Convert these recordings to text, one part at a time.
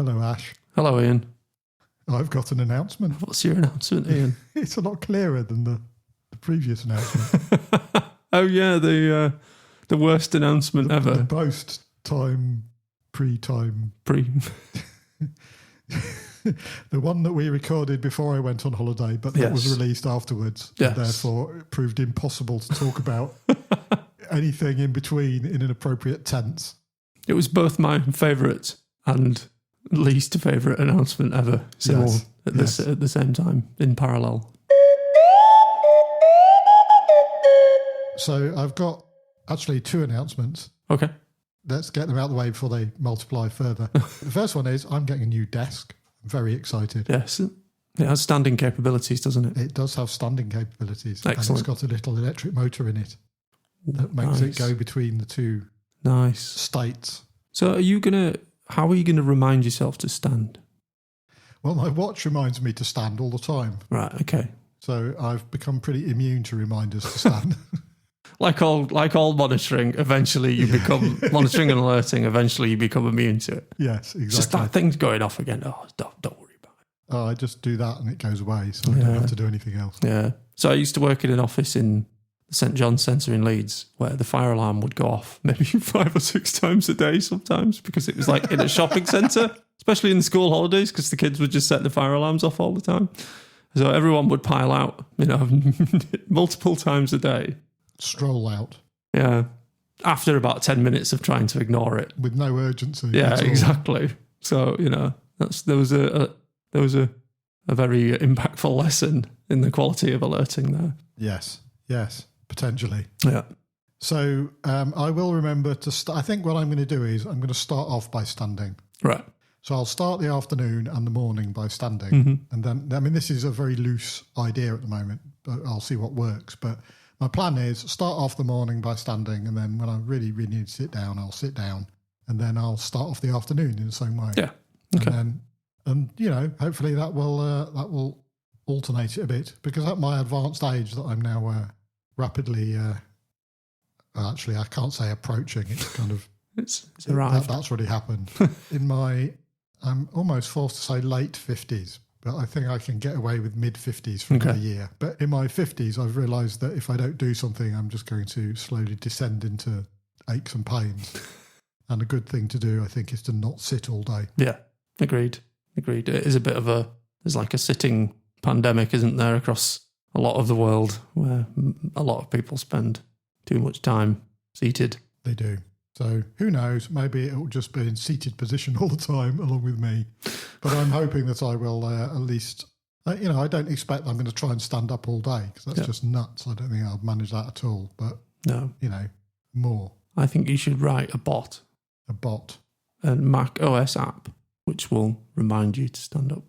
Hello, Ash. Hello, Ian. I've got an announcement. What's your announcement, Ian? It's a lot clearer than the previous announcement. Oh, yeah, the worst announcement ever. The post-time, pre-time. The one that we recorded before I went on holiday, but that was released afterwards. Yes. And therefore, it proved impossible to talk about anything in between in an appropriate tense. It was both my favourite and least favourite announcement ever. At the same time, in parallel. So I've got actually two announcements. Okay. Let's get them out of the way before they multiply further. The first one is I'm getting a new desk. I'm very excited. Yes. It has standing capabilities, doesn't it? It does have standing capabilities. Excellent. And it's got a little electric motor in it that makes it go between the two states. So how are you going to remind yourself to stand? Well, my watch reminds me to stand all the time. Right, okay. So I've become pretty immune to reminders to stand. Like all monitoring, eventually you become monitoring and alerting. Eventually you become immune to it. Yes, exactly. It's just that thing's going off again. Oh, don't worry about it. Oh, I just do that and it goes away, so I don't have to do anything else. Yeah. So I used to work in an office in the St John's Centre in Leeds, where the fire alarm would go off maybe 5 or 6 times a day sometimes, because it was like in a shopping centre, especially in the school holidays, because the kids would just set the fire alarms off all the time. So everyone would pile out, multiple times a day. Stroll out. Yeah. After about 10 minutes of trying to ignore it. With no urgency. Yeah, exactly. So, there was a very impactful lesson in the quality of alerting there. Yes, potentially. Yeah. So I will remember to I think what I'm going to do is I'm going to start off by standing. Right. So I'll start the afternoon and the morning by standing. Mm-hmm. And then, this is a very loose idea at the moment, but I'll see what works. But my plan is start off the morning by standing, and then when I really, really need to sit down, I'll sit down, and then I'll start off the afternoon in the same way. Yeah. Okay. And hopefully that will alternate it a bit, because at my advanced age that I'm now rapidly, actually I can't say approaching. It's kind of it's arrived. That's already happened. I'm almost forced to say late 50s. But I think I can get away with mid-50s for another year. But in my 50s, I've realised that if I don't do something, I'm just going to slowly descend into aches and pains. And a good thing to do, I think, is to not sit all day. Yeah, agreed. It is a bit of there's like a sitting pandemic, isn't there, across a lot of the world, where a lot of people spend too much time seated. They do. So who knows, maybe it'll just be in seated position all the time along with me. But I'm hoping that I will at least, I don't expect I'm going to try and stand up all day, because that's just nuts. I don't think I'll manage that at all. But, more. I think you should write a bot. A Mac OS app, which will remind you to stand up.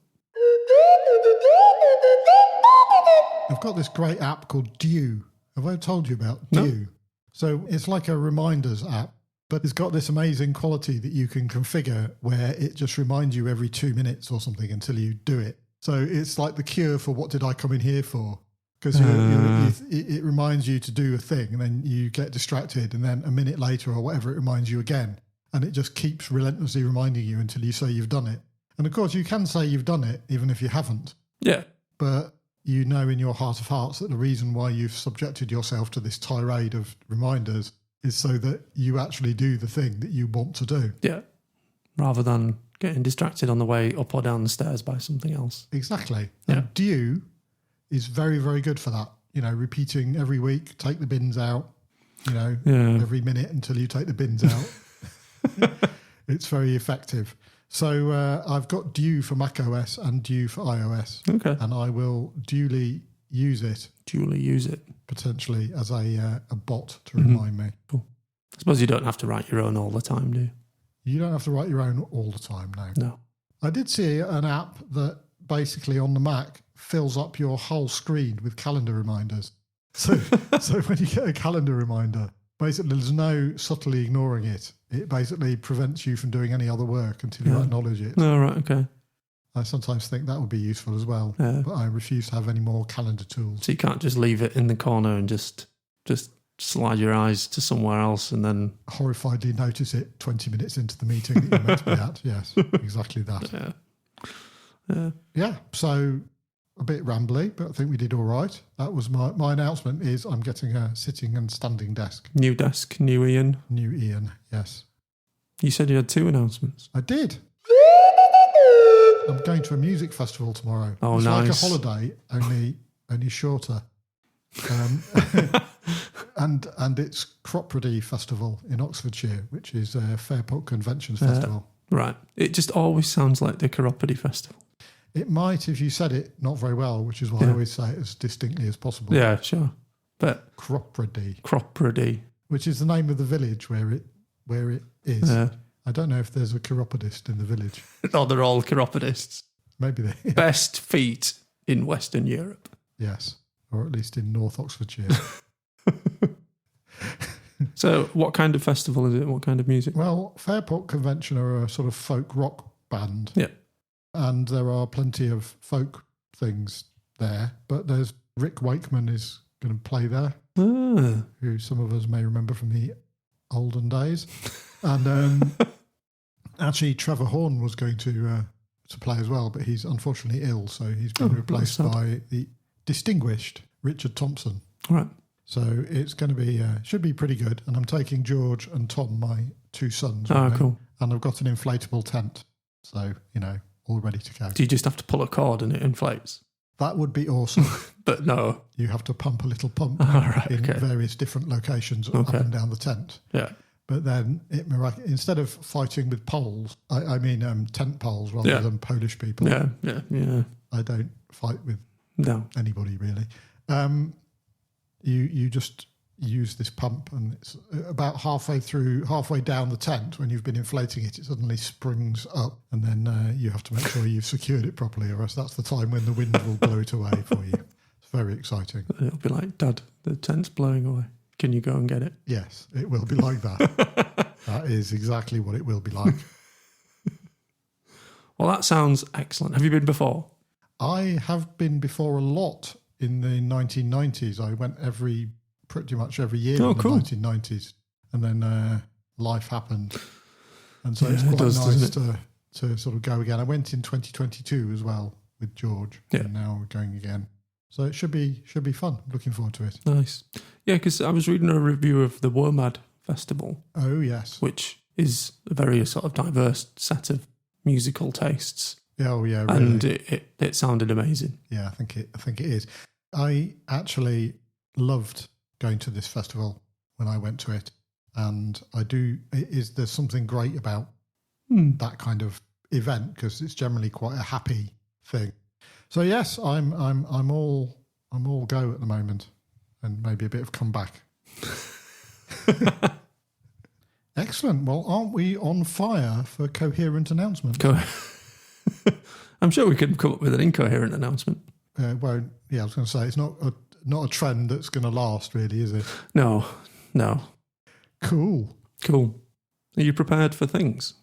I've got this great app called Dew. Have I told you about Dew? No. So it's like a reminders app. But it's got this amazing quality that you can configure where it just reminds you every 2 minutes or something until you do it. So it's like the cure for what did I come in here for? Because it reminds you to do a thing, and then you get distracted, and then a minute later or whatever it reminds you again. And it just keeps relentlessly reminding you until you say you've done it. And of course you can say you've done it even if you haven't. Yeah. But you know in your heart of hearts that the reason why you've subjected yourself to this tirade of reminders is so that you actually do the thing that you want to do. Yeah. Rather than getting distracted on the way up or down the stairs by something else. Exactly. Yeah. And Dew is very, very good for that. Repeating every week, take the bins out, every minute until you take the bins out. It's very effective. So I've got Dew for macOS and Dew for iOS. Okay. And I will duly use it. Potentially as a bot to remind me. Cool. I suppose you don't have to write your own all the time, do you? You don't have to write your own all the time, no. I did see an app that basically on the Mac fills up your whole screen with calendar reminders. So when you get a calendar reminder, basically there's no subtly ignoring it. It basically prevents you from doing any other work until you acknowledge it. Oh, right, okay. I sometimes think that would be useful as well, but I refuse to have any more calendar tools. So you can't just leave it in the corner and just slide your eyes to somewhere else and then... Horrifiedly notice it 20 minutes into the meeting that you're meant to be at. Yes, exactly that. Yeah, so a bit rambly, but I think we did all right. That was my announcement is I'm getting a sitting and standing desk. New desk, new Ian. New Ian, yes. You said you had 2 announcements. I did. I'm going to a music festival tomorrow. Oh, it's nice. like a holiday, only shorter. And it's Cropredy Festival in Oxfordshire, which is a Fairport Conventions Festival. Right. It just always sounds like the Chiropody Festival. It might if you said it not very well, which is why I always say it as distinctly as possible. Yeah, sure. But Cropredy, which is the name of the village where it is. I don't know if there's a chiropodist in the village. Oh, they're all chiropodists. Maybe they. Best feet in Western Europe. Yes, or at least in North Oxfordshire. So what kind of festival is it? What kind of music? Well, Fairport Convention are a sort of folk rock band. Yeah. And there are plenty of folk things there. But there's Rick Wakeman is going to play there, who some of us may remember from the olden days. And actually, Trevor Horn was going to play as well, but he's unfortunately ill, so he's been replaced by the distinguished Richard Thompson. All right. So it's going to be should be pretty good. And I'm taking George and Tom, my 2 sons. Cool. And I've got an inflatable tent, so all ready to go. Do you just have to pull a cord and it inflates? That would be awesome. But no. You have to pump a little pump in various different locations up and down the tent. Yeah. But then instead of fighting with poles, I mean tent poles rather than Polish people. Yeah. I don't fight with anybody really. You just use this pump, and it's about halfway down the tent when you've been inflating it, it suddenly springs up, and then you have to make sure you've secured it properly, or else that's the time when the wind will blow it away for you. It's very exciting. It'll be like, Dad, the tent's blowing away. Can you go and get it? Yes, it will be like that. That is exactly what it will be like. Well, that sounds excellent. Have you been before? I have been before a lot in the 1990s. I went pretty much every year in the 1990s. And then life happened. And so it's quite nice to sort of go again. I went in 2022 as well with George. Yeah. And now we're going again. So it should be fun. Looking forward to it. Nice. Yeah, because I was reading a review of the WOMAD Festival. Oh, yes. Which is a very sort of diverse set of musical tastes. Oh, yeah, really. And it sounded amazing. Yeah, I think it is. I actually loved going to this festival when I went to it. And there's something great about that kind of event, because it's generally quite a happy thing. So yes, I'm all go at the moment, and maybe a bit of comeback. Excellent. Well, aren't we on fire for coherent announcement? I'm sure we could come up with an incoherent announcement. Well, yeah, I was going to say it's not a trend that's going to last, really, is it? No. Cool. Are you prepared for things?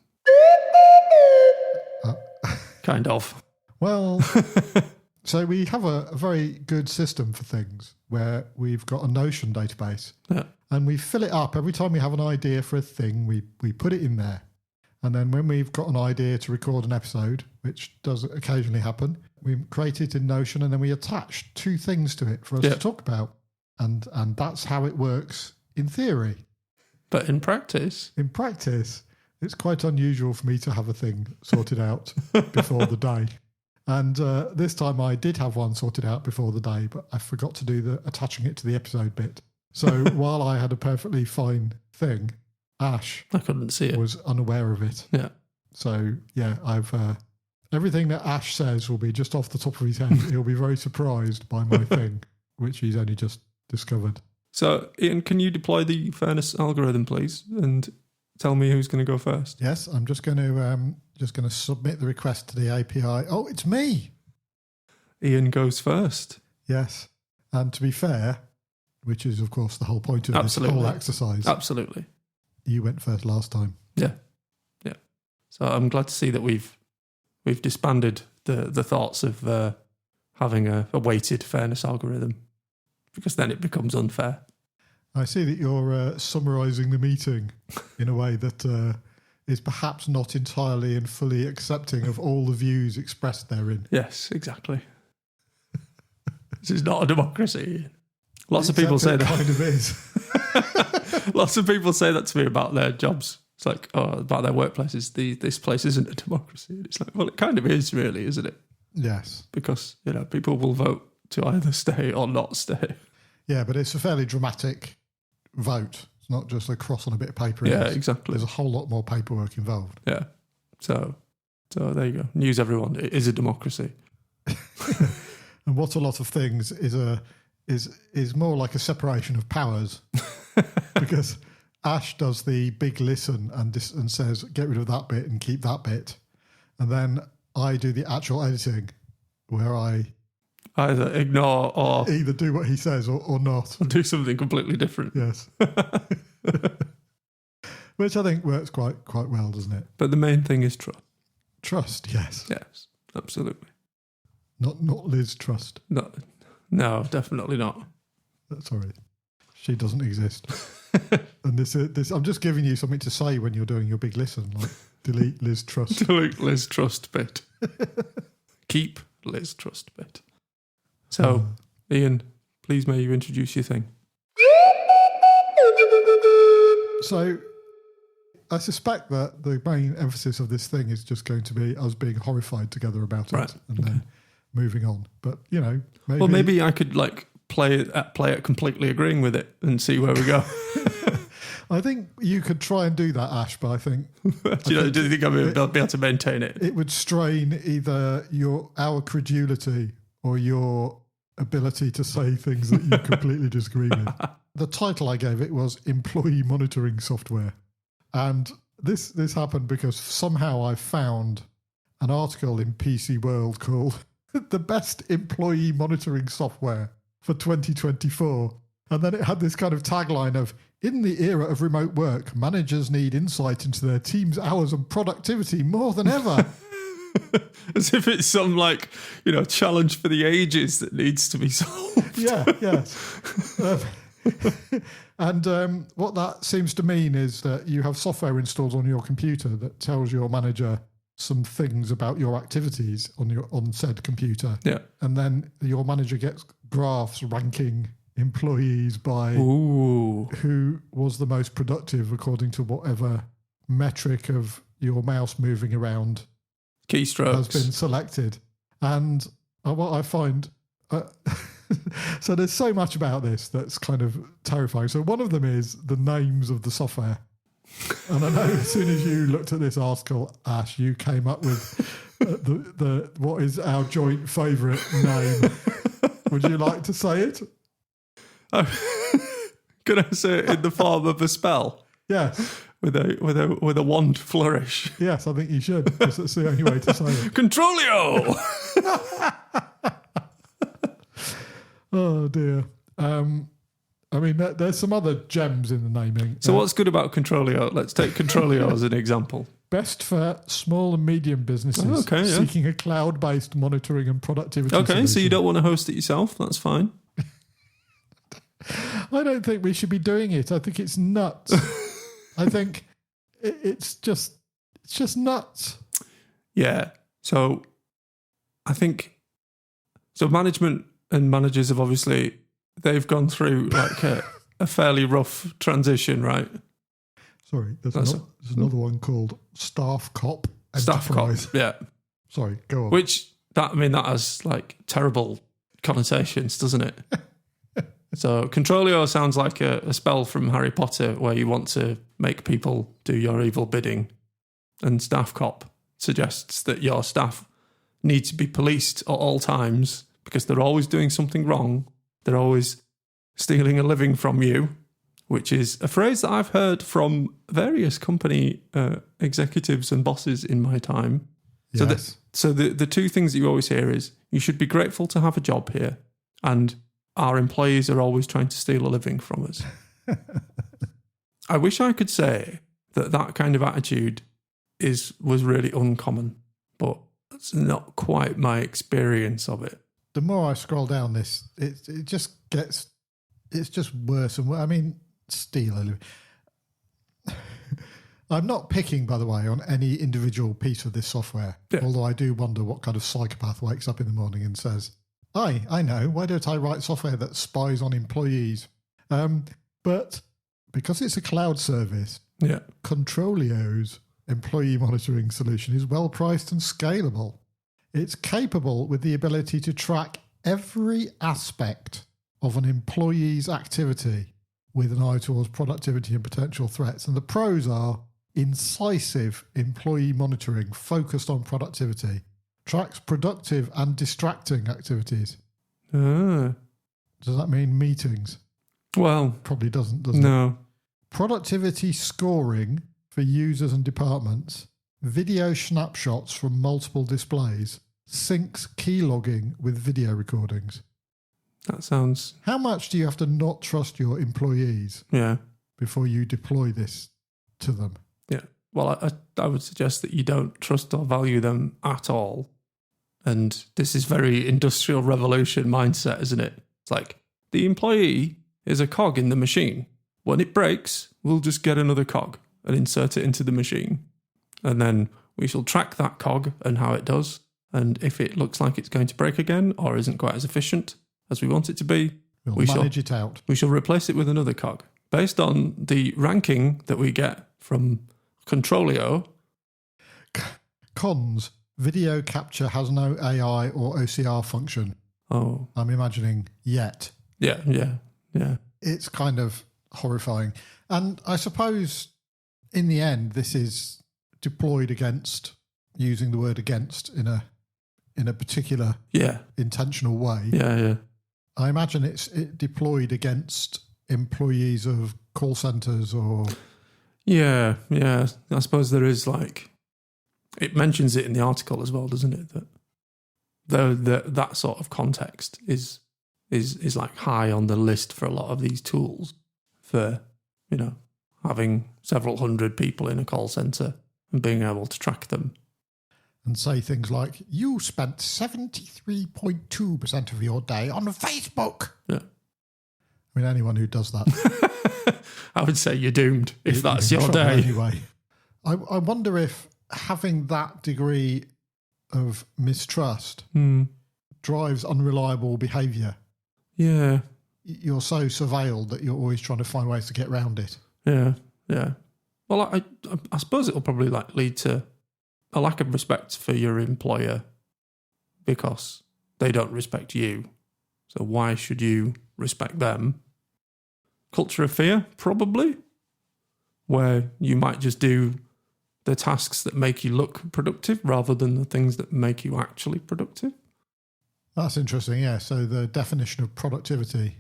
Kind of. Well, so we have a very good system for things where we've got a Notion database, and we fill it up every time we have an idea for a thing. We put it in there, and then when we've got an idea to record an episode, which does occasionally happen, we create it in Notion, and then we attach 2 things to it for us to talk about, and that's how it works in theory. But in practice, it's quite unusual for me to have a thing sorted out before the day. And this time I did have one sorted out before the day, but I forgot to do the attaching it to the episode bit. So while I had a perfectly fine thing, Ash I couldn't see it. Was unaware of it. Yeah. So yeah, I've everything that Ash says will be just off the top of his head. He'll be very surprised by my thing, which he's only just discovered. So Ian, can you deploy the fairness algorithm, please, and tell me who's going to go first? Yes, I'm just going to submit the request to the API. Oh, it's me. Ian goes first. Yes. And to be fair, which is, of course, the whole point of this whole exercise. Absolutely. You went first last time. Yeah. So I'm glad to see that we've disbanded the thoughts of having a weighted fairness algorithm, because then it becomes unfair. I see that you're summarising the meeting in a way that is perhaps not entirely and fully accepting of all the views expressed therein. Yes, exactly. This is not a democracy. Lots of people say that. Kind of is. Lots of people say that to me about their jobs. It's like, about their workplaces. This place isn't a democracy. And it's like, well, it kind of is, really, isn't it? Yes. Because, people will vote to either stay or not stay. Yeah, but it's a fairly dramatic vote. It's not just a cross on a bit of paper. Yeah, exactly. There's a whole lot more paperwork involved. Yeah. So there you go. News, everyone. It is a democracy. And what a lot of things is more like a separation of powers. Because Ash does the big listen and says, get rid of that bit and keep that bit. And then I do the actual editing where I either ignore or either do what he says or not. Or do something completely different. Yes. Which I think works quite well, doesn't it? But the main thing is trust. Trust, yes. Yes, absolutely. Not Liz Trust. No, definitely not. Sorry. She doesn't exist. And this I'm just giving you something to say when you're doing your big listen, like delete Liz Trust. Delete Liz Trust bit. Keep Liz Trust bit. So, Ian, please may you introduce your thing. So, I suspect that the main emphasis of this thing is just going to be us being horrified together about it and then moving on. But, maybe... Well, maybe I could, play it completely agreeing with it and see where we go. I think you could try and do that, Ash, but I think... do you think I'll be able to maintain it? It would strain either our credulity or your ability to say things that you completely disagree with. The title I gave it was Employee Monitoring Software. And this happened because somehow I found an article in PC World called The Best Employee Monitoring Software for 2024. And then it had this kind of tagline of, in the era of remote work, managers need insight into their team's hours and productivity more than ever. As if it's some challenge for the ages that needs to be solved. Yeah, yes. And what that seems to mean is that you have software installed on your computer that tells your manager some things about your activities on said computer. Yeah. And then your manager gets graphs ranking employees by who was the most productive according to whatever metric of your mouse moving around keystrokes has been selected. And what I find... so there's so much about this that's kind of terrifying. So one of them is the names of the software. And I know as soon as you looked at this article, Ash, you came up with the what is our joint favourite name. Would you like to say it? Can I say it in the form of a spell? Yes. With a wand flourish. Yes, I think you should. Because that's the only way to say it. Controlio! Oh dear. There's some other gems in the naming. So what's good about Controlio? Let's take Controlio as an example. Best for small and medium businesses seeking a cloud-based monitoring and productivity solution. So you don't want to host it yourself? That's fine. I don't think we should be doing it. I think it's nuts. I think it's just nuts. Yeah. So I think management and managers have obviously they've gone through a fairly rough transition, right? Sorry, there's another one called Staff Cop Enterprise. Staff Cop, yeah. Sorry, go on. That has terrible connotations, doesn't it? So Controlio sounds like a spell from Harry Potter where you want to make people do your evil bidding. And Staff Cop suggests that your staff need to be policed at all times because they're always doing something wrong. They're always stealing a living from you, which is a phrase that I've heard from various company executives and bosses in my time. Yes. So the two things that you always hear is you should be grateful to have a job here and our employees are always trying to steal a living from us. I wish I could say that kind of attitude was really uncommon, but that's not quite my experience of it. The more I scroll down this, it just gets it's just worse and worse. I mean, steal. I'm not picking, by the way, on any individual piece of this software, although I do wonder what kind of psychopath wakes up in the morning and says, I know, why don't I write software that spies on employees? But because it's a cloud service, Controlio's employee monitoring solution is well priced and scalable. It's capable with the ability to track every aspect of an employee's activity with an eye towards productivity and potential threats. And the pros are incisive employee monitoring focused on productivity, tracks productive and distracting activities. Does that mean meetings? Well, probably doesn't, does it? No. Productivity scoring for users and departments, video snapshots from multiple displays, syncs keylogging with video recordings. That sounds... How much do you have to not trust your employees before you deploy this to them? Yeah. Well, I would suggest that you don't trust or value them at all. And this is very industrial revolution mindset, isn't it? It's like, the employee is a cog in the machine. When it breaks, we'll just get another cog and insert it into the machine. And then we shall track that cog and how it does. And if it looks like it's going to break again or isn't quite as efficient as we want it to be, we'll manage it out. We shall replace it with another cog. Based on the ranking that we get from Controlio. Cons. Video capture has no AI or OCR function. Oh. I'm imagining yet. Yeah. It's kind of horrifying. And I suppose in the end, this is deployed against, using the word against in a particular intentional way. Yeah. I imagine it's deployed against employees of call centres or... Yeah. I suppose there is it mentions it in the article as well, doesn't it? That sort of context is like high on the list for a lot of these tools for, having several hundred people in a call centre and being able to track them. And say things like, you spent 73.2% of your day on Facebook. Yeah. I mean, anyone who does that. I would say you're doomed if that's your day. Anyway, I wonder if having that degree of mistrust drives unreliable behaviour. Yeah. You're so surveilled that you're always trying to find ways to get around it. Yeah. Well, I suppose it'll probably lead to a lack of respect for your employer because they don't respect you. So why should you respect them? Culture of fear, probably, where you might just do the tasks that make you look productive rather than the things that make you actually productive. That's interesting, yeah. So the definition of productivity.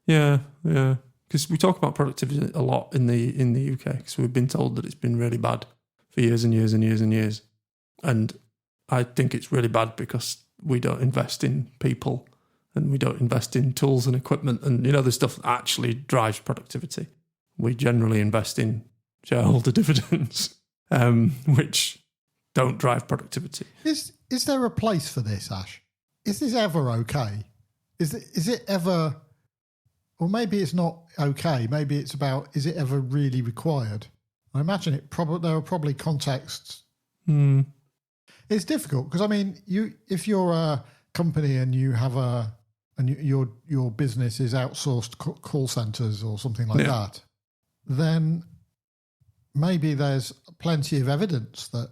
Yeah. Because we talk about productivity a lot in the UK because we've been told that it's been really bad for years and years and years and years. And I think it's really bad because we don't invest in people and we don't invest in tools and equipment and, the stuff that actually drives productivity. We generally invest in shareholder dividends, which don't drive productivity. Is there a place for this, Ash? Is this ever okay? Is it ever... Or maybe it's not okay. Maybe it's about, is it ever really required? I imagine there are probably contexts. It's difficult because, I mean, if you're a company and you have your business is outsourced call centres or something like that, then maybe there's plenty of evidence that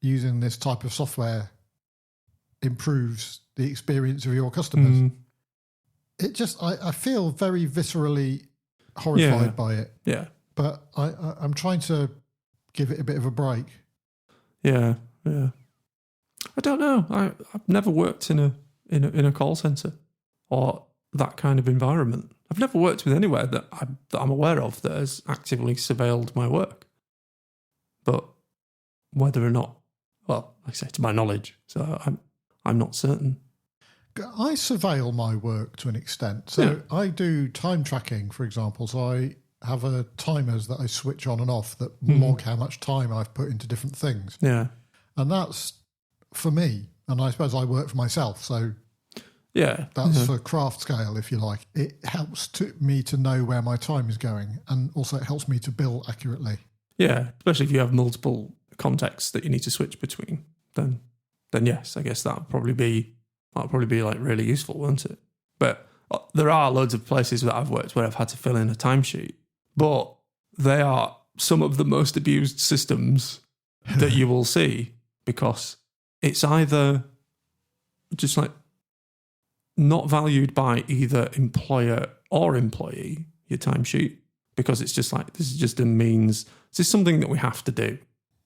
using this type of software improves the experience of your customers. It just, I feel very viscerally horrified by it. Yeah. But I'm trying to give it a bit of a break. Yeah. I don't know. I've never worked in a call centre or that kind of environment. I've never worked with anywhere that I'm aware of that has actively surveilled my work. But whether or not, well, like I say, to my knowledge, so I'm not certain. I surveil my work to an extent. So I do time tracking, for example. So I have timers that I switch on and off that log how much time I've put into different things. Yeah. And that's for me. And I suppose I work for myself. So Yeah. That's for craft scale, if you like. It helps me to know where my time is going, and also it helps me to bill accurately. Yeah, especially if you have multiple contexts that you need to switch between, then yes, I guess that'll probably be like really useful, won't it? But there are loads of places that I've worked where I've had to fill in a timesheet, but they are some of the most abused systems that you will see, because it's either just like not valued by either employer or employee, your timesheet, because it's just like, this is just a means, this is something that we have to do.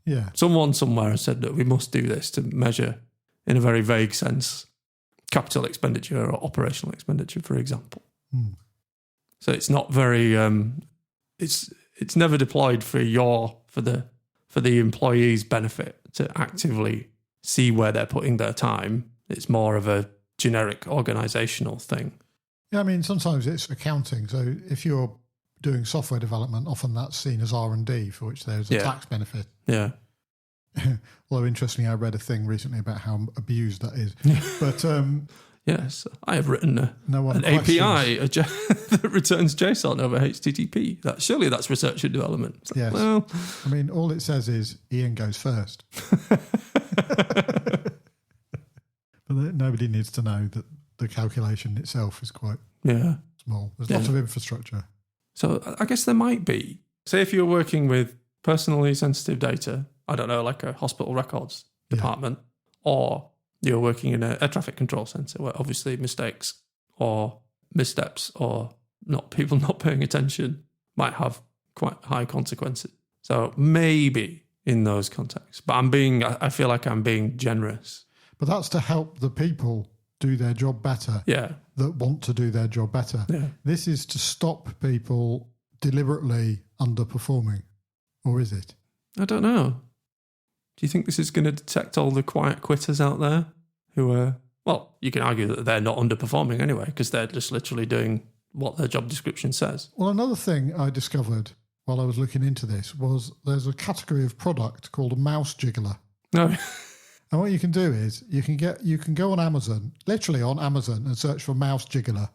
Yeah. Someone somewhere has said that we must do this to measure, in a very vague sense, capital expenditure or operational expenditure, for example. So it's not very, it's never deployed for the employee's benefit to actively see where they're putting their time. It's more of a generic organisational thing. Yeah, I mean, sometimes it's accounting. So if you're doing software development, often that's seen as R&D, for which there's a tax benefit. Yeah. Although, interestingly, I read a thing recently about how abused that is. But yes, I have written an questions. API that returns JSON over HTTP. Surely that's research and development. Yes. Well, I mean, all it says is Ian goes first. But nobody needs to know that the calculation itself is quite small. There's lots of infrastructure. So I guess there might be, say if you're working with personally sensitive data, I don't know, like a hospital records department, or you're working in a traffic control centre where obviously mistakes or missteps or people not paying attention might have quite high consequences. So maybe in those contexts, but I feel like I'm being generous. But that's to help the people do their job better. Yeah. That want to do their job better. Yeah. This is to stop people deliberately underperforming. Or is it? I don't know. Do you think this is going to detect all the quiet quitters out there who are, well, you can argue that they're not underperforming anyway, because they're just literally doing what their job description says. Well, another thing I discovered while I was looking into this was there's a category of product called a mouse jiggler. No. And what you can do is you can go on Amazon, literally on Amazon, and search for mouse jiggler.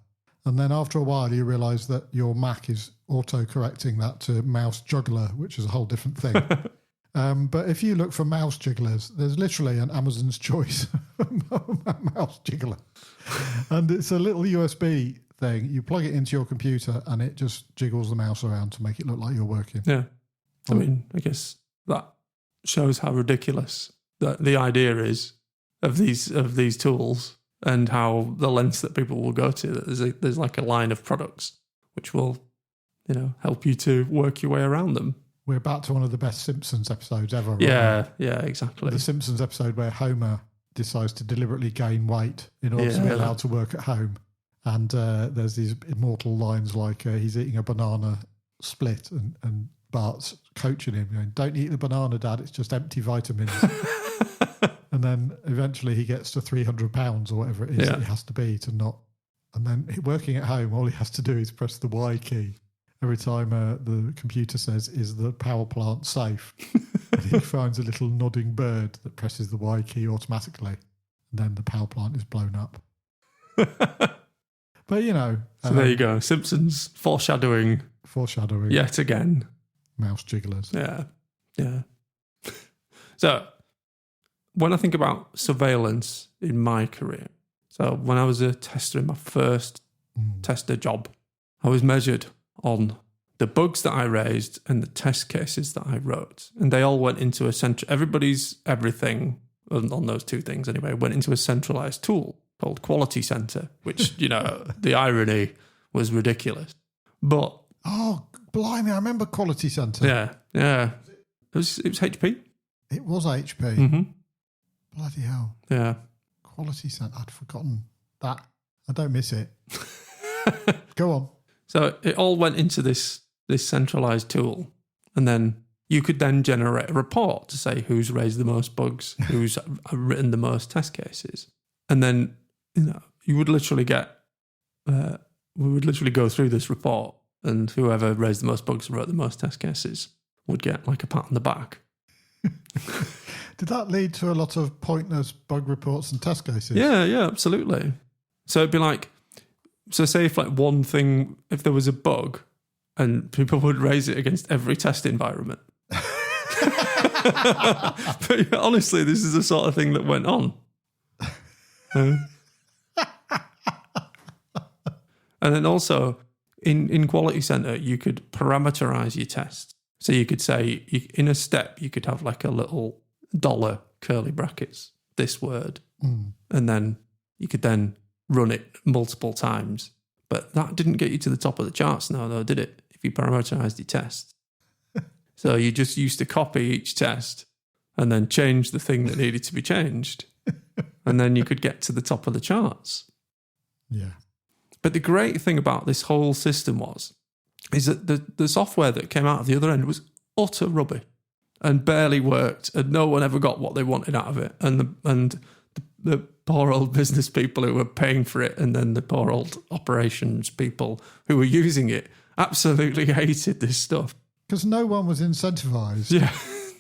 And then after a while, you realise that your Mac is auto-correcting that to mouse juggler, which is a whole different thing. But if you look for mouse jigglers, there's literally an Amazon's choice mouse jiggler. And it's a little USB thing. You plug it into your computer and it just jiggles the mouse around to make it look like you're working. Yeah. I mean, I guess that shows how ridiculous the idea is of these tools, and how the lengths that people will go to. That there's like a line of products which will, help you to work your way around them. We're back to one of the best Simpsons episodes ever. Right? Yeah, exactly. The Simpsons episode where Homer decides to deliberately gain weight in order to be allowed to work at home. And there's these immortal lines like he's eating a banana split and Bart's coaching him, going, "Don't eat the banana, Dad, it's just empty vitamins." And then eventually he gets to 300 pounds or whatever it is that he has to be to not. And then working at home, all he has to do is press the Y key every time the computer says, "Is the power plant safe?" And he finds a little nodding bird that presses the Y key automatically. And then the power plant is blown up. But, So there you go. Simpsons foreshadowing. Yet again. Mouse jigglers. Yeah. So when I think about surveillance in my career, so when I was a tester in my first tester job, I was measured on the bugs that I raised and the test cases that I wrote. And they all went into everybody's everything on those two things anyway, went into a centralized tool called Quality Center, which, the irony was ridiculous. But... Oh, blimey, I remember Quality Center. Yeah. It was HP. It was HP. Mm-hmm. Bloody hell. Yeah. Quality Center. I'd forgotten that. I don't miss it. Go on. So it all went into this centralized tool. And then you could then generate a report to say who's raised the most bugs, who's written the most test cases. And then, you would literally we would literally go through this report, and whoever raised the most bugs and wrote the most test cases would get like a pat on the back. Did that lead to a lot of pointless bug reports and test cases? Yeah, absolutely. So it'd be like, so say if like one thing, if there was a bug and people would raise it against every test environment. But honestly, this is the sort of thing that went on. And then also in Quality Center, you could parameterize your tests. So you could say in a step, you could have like a little dollar curly brackets, this word. And then you could then run it multiple times. But that didn't get you to the top of the charts now, though, did it? If you parameterized your tests. So you just used to copy each test and then change the thing that needed to be changed. And then you could get to the top of the charts. Yeah. But the great thing about this whole system is that the software that came out of the other end was utter rubbish and barely worked, and no one ever got what they wanted out of it. And the poor old business people who were paying for it, and then the poor old operations people who were using it, absolutely hated this stuff. Because no one was incentivized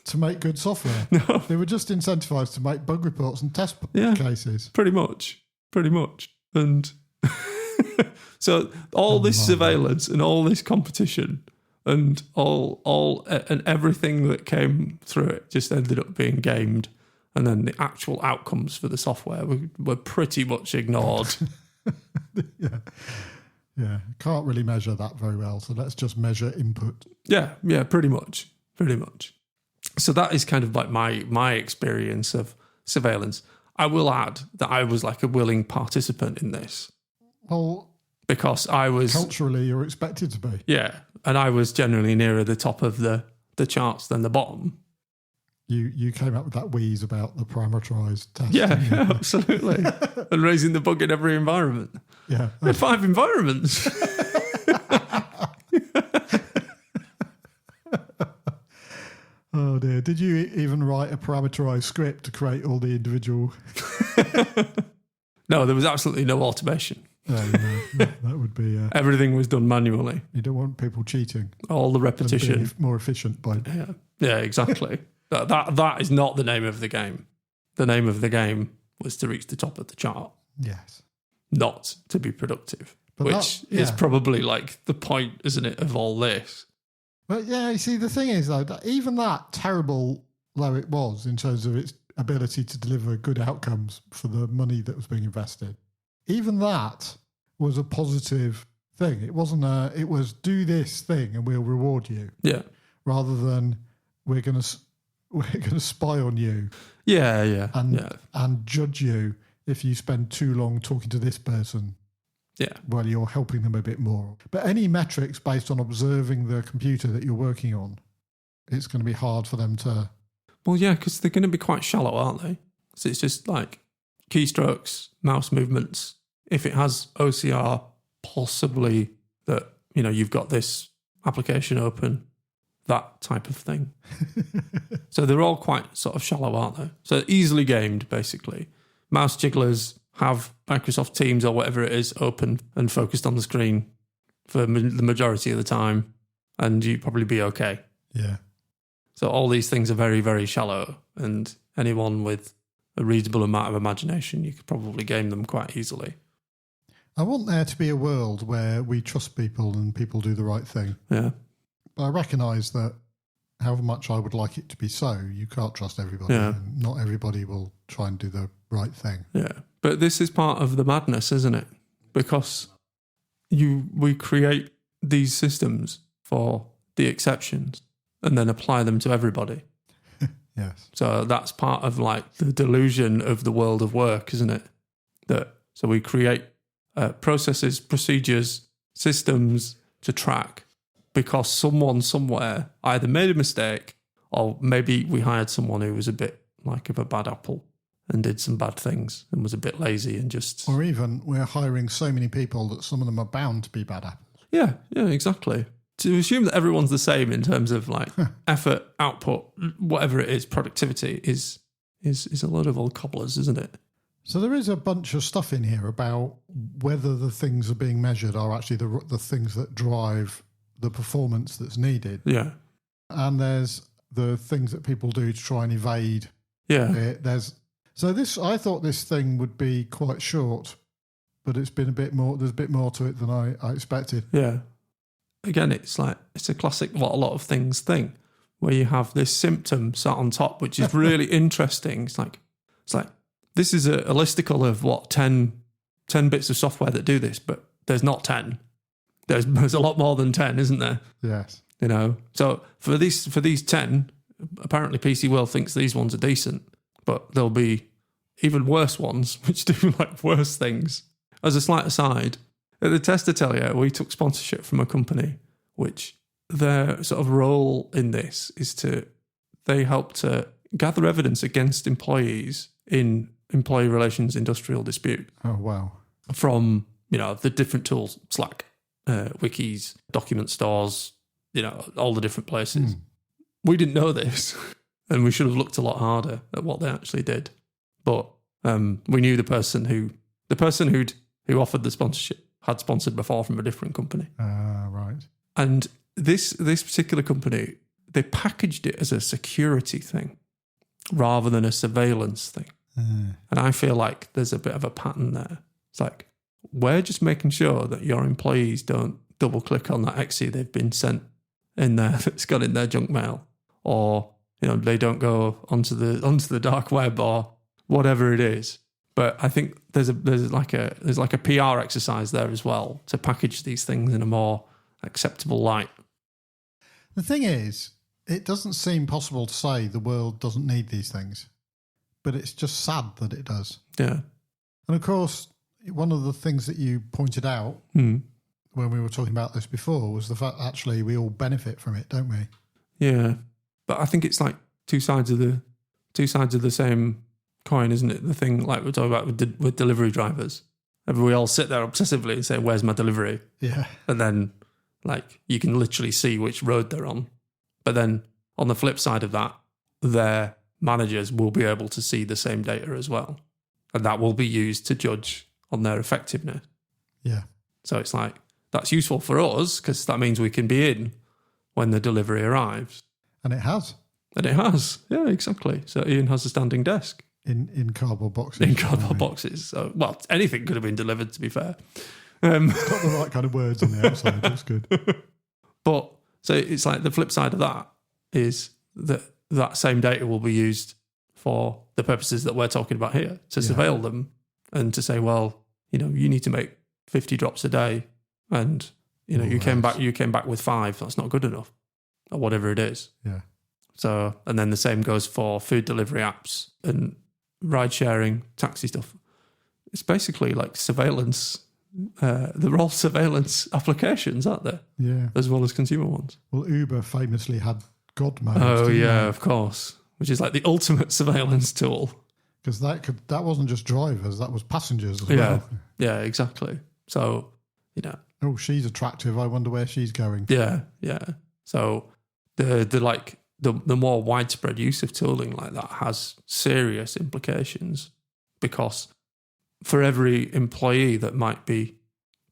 to make good software. No. They were just incentivized to make bug reports and test cases. Pretty much. And so all this surveillance and all this competition and all and everything that came through it just ended up being gamed. And then the actual outcomes for the software were pretty much ignored. Yeah. Can't really measure that very well. So let's just measure input. Yeah, pretty much. So that is kind of like my experience of surveillance. I will add that I was like a willing participant in this. Well, because I was... culturally, you're expected to be. Yeah, and I was generally nearer the top of the charts than the bottom. You came up with that wheeze about the parameterized test. Yeah, absolutely. And raising the bug in every environment. Yeah. We had 5 environments. Oh dear. Did you even write a parameterized script to create all the individual... No, there was absolutely no automation. That would be... Everything was done manually. You don't want people cheating. All the repetition. More efficient by... Yeah, exactly. That is not the name of the game. The name of the game was to reach the top of the chart. Yes. Not to be productive. But which is probably like the point, isn't it, of all this? But yeah, you see, the thing is, though, that even that, terrible though it was in terms of its ability to deliver good outcomes for the money that was being invested, even that was a positive thing. It wasn't it was do this thing and we'll reward you. Yeah. Rather than we're going to spy on you. Yeah. And judge you if you spend too long talking to this person. Yeah. Well, you're helping them a bit more. But any metrics based on observing the computer that you're working on, it's going to be hard for them to... Well, yeah, because they're going to be quite shallow, aren't they? So it's just like keystrokes, mouse movements. If it has OCR, possibly that, you've got this application open, that type of thing. So they're all quite sort of shallow, aren't they? So easily gamed, basically. Mouse jigglers have Microsoft Teams or whatever it is open and focused on the screen for the majority of the time, and you'd probably be okay. Yeah. So all these things are very, very shallow, and anyone with a reasonable amount of imagination, you could probably game them quite easily. I want there to be a world where we trust people and people do the right thing. Yeah. But I recognise that however much I would like it to be so, you can't trust everybody. Yeah. And not everybody will try and do the right thing. Yeah. But this is part of the madness, isn't it? Because we create these systems for the exceptions and then apply them to everybody. Yes. So that's part of like the delusion of the world of work, isn't it? So we create processes, procedures, systems to track because someone somewhere either made a mistake or maybe we hired someone who was a bit like of a bad apple and did some bad things and was a bit lazy and just... Or even we're hiring so many people that some of them are bound to be bad apples. Yeah, exactly. To assume that everyone's the same in terms of like effort, output, whatever it is, productivity is a load of old cobblers, isn't it? So there is a bunch of stuff in here about whether the things are being measured are actually the things that drive the performance that's needed. Yeah. And there's the things that people do to try and evade. Yeah. I thought this thing would be quite short but it's been a bit more. There's a bit more to it than I expected. Yeah. Again, it's a classic what a lot of things thing, where you have this symptom sat on top, which is really interesting. It's like this is a listicle of what 10 bits of software that do this, but there's not 10. There's a lot more than 10, isn't there? Yes. So for these 10, apparently PC World thinks these ones are decent, but there'll be even worse ones which do like worse things. As a slight aside, at the Test Atelier, we took sponsorship from a company which their sort of role in this is they help to gather evidence against employees in employee relations industrial dispute. Oh, wow. From, the different tools, Slack, wikis, document stores, all the different places. We didn't know this, and we should have looked a lot harder at what they actually did. But we knew the person who offered the sponsorship had sponsored before from a different company. Right. And this particular company, they packaged it as a security thing rather than a surveillance thing. And I feel like there's a bit of a pattern there. It's like, we're just making sure that your employees don't double click on that exe they've been sent in there that's got in their junk mail, or they don't go onto the dark web or whatever it is. But I think there's like a PR exercise there as well to package these things in a more acceptable light. The thing is, it doesn't seem possible to say the world doesn't need these things, but it's just sad that it does. Yeah. And of course, one of the things that you pointed out when we were talking about this before was the fact actually we all benefit from it, don't we? Yeah. But I think it's like two sides of the same coin, isn't it? The thing like we're talking about with delivery drivers. We all sit there obsessively and say, "Where's my delivery?" Yeah. And then like you can literally see which road they're on. But then on the flip side of that, their managers will be able to see the same data as well. And that will be used to judge on their effectiveness. Yeah. So it's like, that's useful for us because that means we can be in when the delivery arrives. And it has. Yeah, exactly. So Ian has a standing desk. In cardboard boxes. In cardboard boxes. So, well, anything could have been delivered, to be fair. It's got the right kind of words on the outside. That's good. But, so it's like the flip side of that is that same data will be used for the purposes that we're talking about here, to surveil them and to say, well, you need to make 50 drops a day and, you came back with 5. That's not good enough, or whatever it is. Yeah. So, and then the same goes for food delivery apps and ride sharing, taxi stuff. It's basically like surveillance. They're all surveillance applications, aren't they? Yeah. As well as consumer ones. Well, Uber famously had God mode. Oh, yeah, of course. Which is like the ultimate surveillance tool. Because that wasn't just drivers, that was passengers as well. Yeah, exactly. So, oh, she's attractive. I wonder where she's going. Yeah. So the more widespread use of tooling like that has serious implications, because for every employee that might be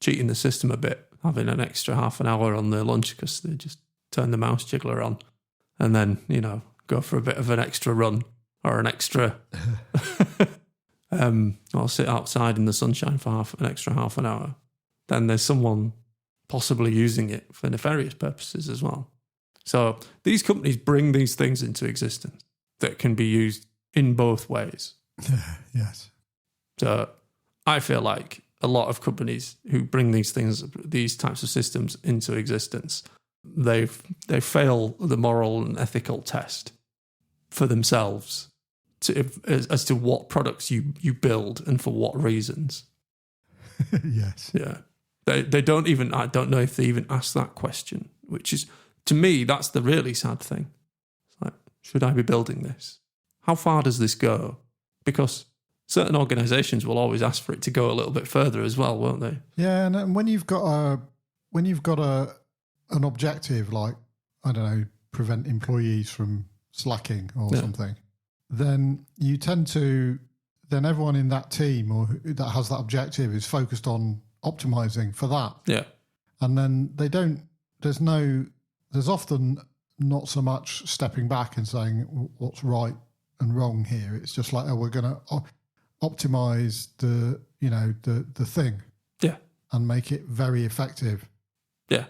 cheating the system a bit, having an extra half an hour on their lunch because they just turn the mouse jiggler on and then, go for a bit of an extra run or an extra I'll sit outside in the sunshine for an extra half an hour, then there's someone possibly using it for nefarious purposes as well. So these companies bring these things into existence that can be used in both ways. Yes. So I feel like a lot of companies who bring these types of systems into existence, they fail the moral and ethical test for themselves as to what products you build and for what reasons. Yes. Yeah. They don't even, I don't know if they even ask that question, which is, to me, that's the really sad thing. It's like, should I be building this? How far does this go? Because certain organisations will always ask for it to go a little bit further as well, won't they? Yeah, and when you've got an objective like, I don't know, prevent employees from slacking or something, then you tend to, then everyone in that team or that has that objective is focused on optimizing for that. Yeah. And then there's often not so much stepping back and saying what's right and wrong here. It's just like, we're going to optimize the the thing. Yeah. And make it very effective. Yeah.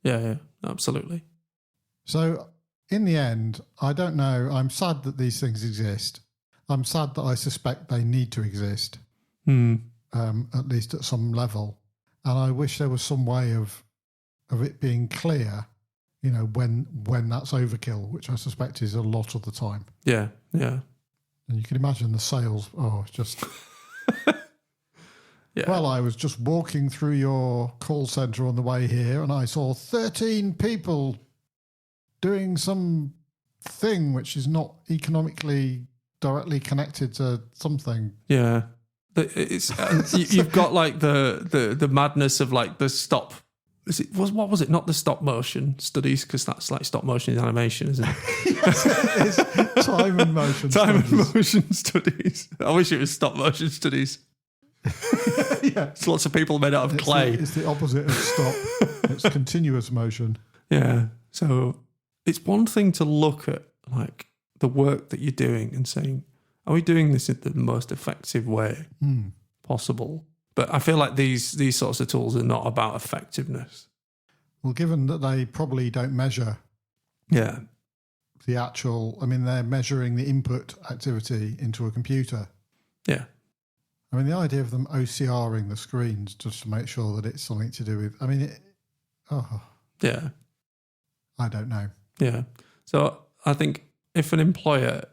Yeah, absolutely. So in the end, I don't know. I'm sad that these things exist. I'm sad that I suspect they need to exist, at least at some level. And I wish there was some way of it being clear, when that's overkill, which I suspect is a lot of the time. Yeah, yeah. And you can imagine the sales. Oh, just... Yeah. Well, I was just walking through your call centre on the way here and I saw 13 people doing some thing which is not economically directly connected to something. Yeah. It's you've got like the madness of like the stop. What was it? Not the stop motion studies, because that's like stop motion is animation, isn't it? Yes, it is. Time and motion and motion studies. I wish it was stop motion studies. Yeah. It's lots of people made out of clay. It's the opposite of stop. It's continuous motion. Yeah. So it's one thing to look at like the work that you're doing and saying, are we doing this in the most effective way possible? But I feel like these sorts of tools are not about effectiveness. Well, given that they probably don't measure the actual... I mean, they're measuring the input activity into a computer. Yeah. I mean, the idea of them OCRing the screens just to make sure that it's something to do with... I mean, yeah. I don't know. Yeah. So I think if an employer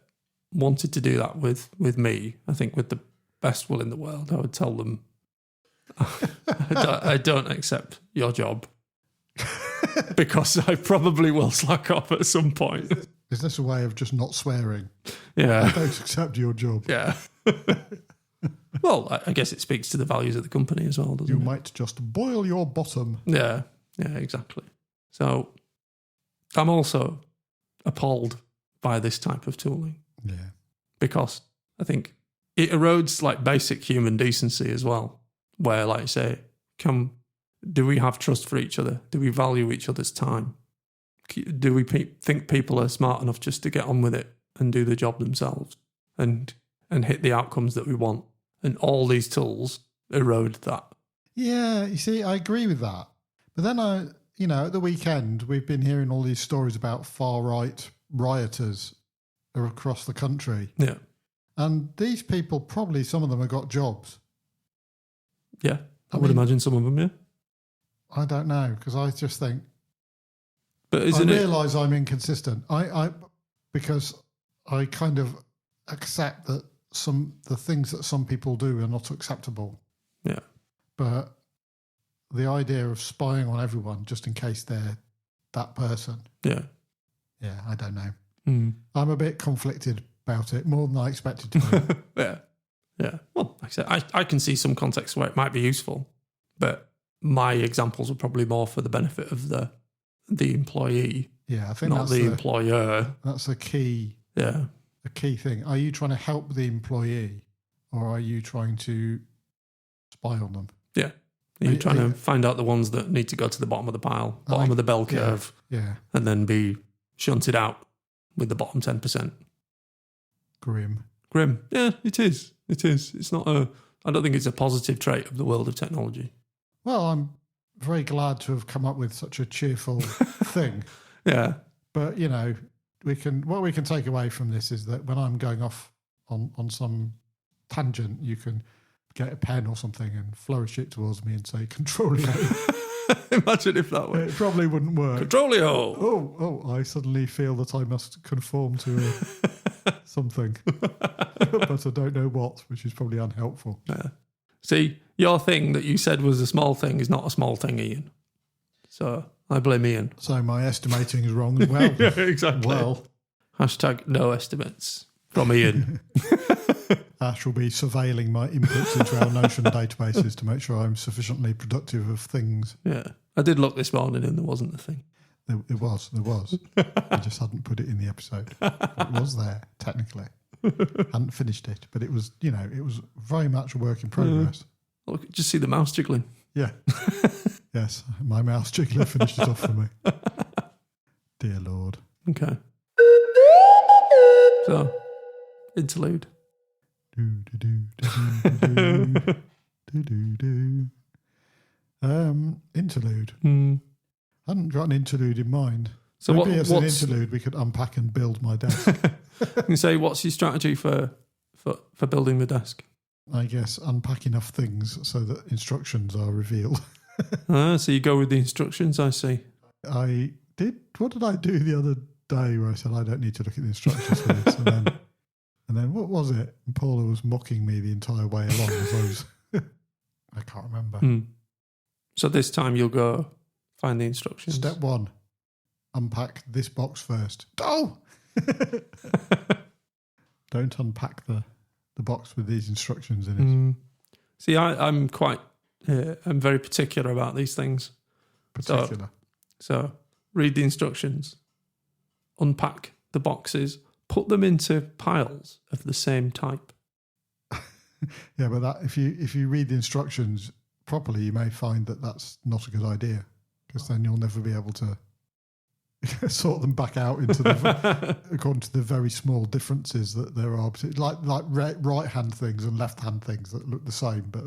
wanted to do that with me, I think with the best will in the world, I would tell them, I don't accept your job because I probably will slack off at some point. Is this a way of just not swearing? Yeah. I don't accept your job. Yeah. Well, I guess it speaks to the values of the company as well, doesn't it? You might just boil your bottom. Yeah, exactly. So I'm also appalled by this type of tooling. Yeah. Because I think it erodes like basic human decency as well, where like say, do we have trust for each other? Do we value each other's time? Do we think people are smart enough just to get on with it and do the job themselves and hit the outcomes that we want? And all these tools erode that. Yeah, you see, I agree with that. But then at the weekend, we've been hearing all these stories about far-right rioters across the country. Yeah. And these people, probably some of them have got jobs. Yeah, I would imagine some of them, yeah. I don't know, because I just think... But I realise I'm inconsistent. Because I kind of accept that the things that some people do are not acceptable. Yeah. But the idea of spying on everyone just in case they're that person. Yeah. Yeah, I don't know. I'm a bit conflicted about it, more than I expected to be. Yeah. Well, like I said, I can see some contexts where it might be useful, but my examples are probably more for the benefit of the employee. Yeah, I think not the employer. That's a key. Yeah. A key thing. Are you trying to help the employee, or are you trying to spy on them? Yeah. Are you trying to find out the ones that need to go to the bottom of the pile, bottom of the bell curve, and then be shunted out with the bottom 10%? Grim. Yeah, it is. It's not I don't think it's a positive trait of the world of technology. Well, I'm very glad to have come up with such a cheerful thing. Yeah. But, what we can take away from this is that when I'm going off on some tangent, you can get a pen or something and flourish it towards me and say, Controlio. Imagine if that worked. It probably wouldn't work. Controlio. Oh, I suddenly feel that I must conform to something. But I don't know what, which is probably unhelpful. Yeah. See, your thing that you said was a small thing is not a small thing, Ian. So I blame Ian. So my estimating is wrong as well. Yeah, exactly. Well. # no estimates from Ian. Ash will be surveilling my inputs into our Notion databases to make sure I'm sufficiently productive of things. Yeah. I did look this morning and there wasn't a thing. There was. I just hadn't put it in the episode. It was there, technically. Hadn't finished it, but it was, it was very much a work in progress. Look, just see the mouse jiggling. Yeah. Yes, my mouse jiggler finished it off for me. Dear Lord. Okay. So, interlude. Interlude. I hadn't got an interlude in mind. So maybe as an interlude we could unpack and build my desk. You say, what's your strategy for building the desk? I guess unpack enough things so that instructions are revealed. So you go with the instructions, I see. I did. What did I do the other day where I said I don't need to look at the instructions for this? And then what was it? And Paula was mocking me the entire way along as I was... I can't remember. So this time you'll go find the instructions. Step 1, unpack this box first. Oh! Don't unpack the box with these instructions in it. See, I'm quite... I'm very particular about these things. Particular. So read the instructions, unpack the boxes, put them into piles of the same type. Yeah, but that if you read the instructions properly, you may find that that's not a good idea, because then you'll never be able to sort them back out into the according to the very small differences that there are, like right hand things and left hand things that look the same, but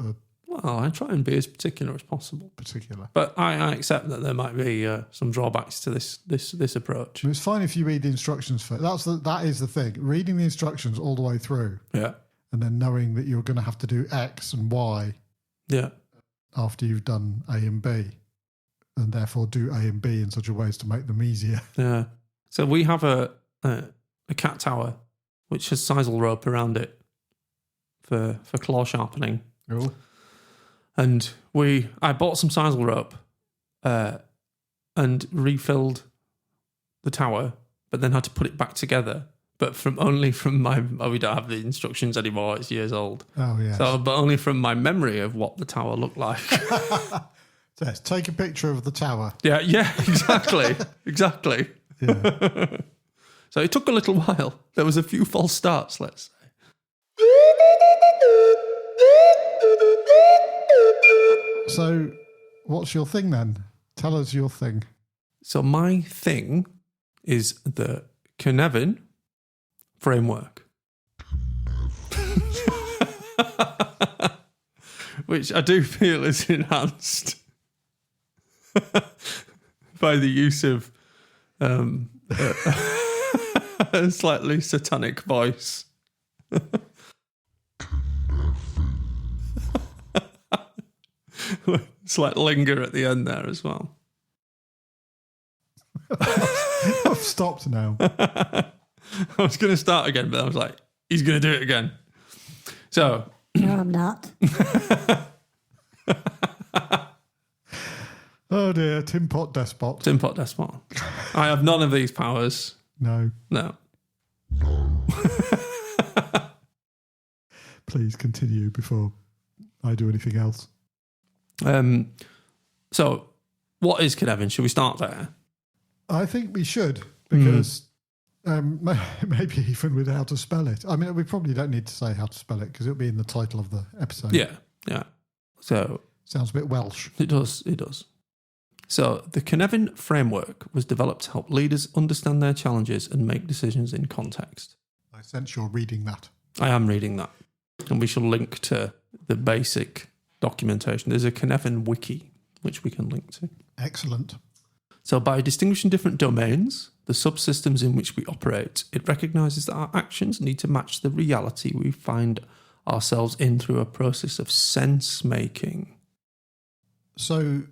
well, I try and be as particular as possible. Particular, but I accept that there might be some drawbacks to this approach. It's fine if you read the instructions first. That is the thing. Reading the instructions all the way through, yeah, and then knowing that you're going to have to do X and Y, yeah, after you've done A and B, and therefore do A and B in such a way as to make them easier. Yeah. So we have a cat tower which has sisal rope around it for claw sharpening. Oh. And I bought some sisal rope and refilled the tower, but then had to put it back together. But we don't have the instructions anymore. It's years old. Oh yeah. So, but only from my memory of what the tower looked like. Yes, take a picture of the tower. Yeah, exactly, exactly. Yeah. So it took a little while. There was a few false starts, let's say. So, what's your thing then? Tell us your thing. So my thing is the Cynefin framework, which I do feel is enhanced by the use of a slightly satanic voice. Slight linger at the end there as well. I've stopped now. I was going to start again, but I was like, he's going to do it again. So. No, I'm not. Oh dear, Tin Pot Despot. Tin Pot Despot. I have none of these powers. No. Please continue before I do anything else. So, what is Cynefin? Should we start there? I think we should, because maybe even with how to spell it. I mean, we probably don't need to say how to spell it because it'll be in the title of the episode. Yeah. So sounds a bit Welsh. It does. So the Cynefin framework was developed to help leaders understand their challenges and make decisions in context. I sense you're reading that. I am reading that. And we shall link to the basic documentation. There's a Cynefin wiki, which we can link to. Excellent. So by distinguishing different domains, the subsystems in which we operate, it recognises that our actions need to match the reality we find ourselves in through a process of sense-making. So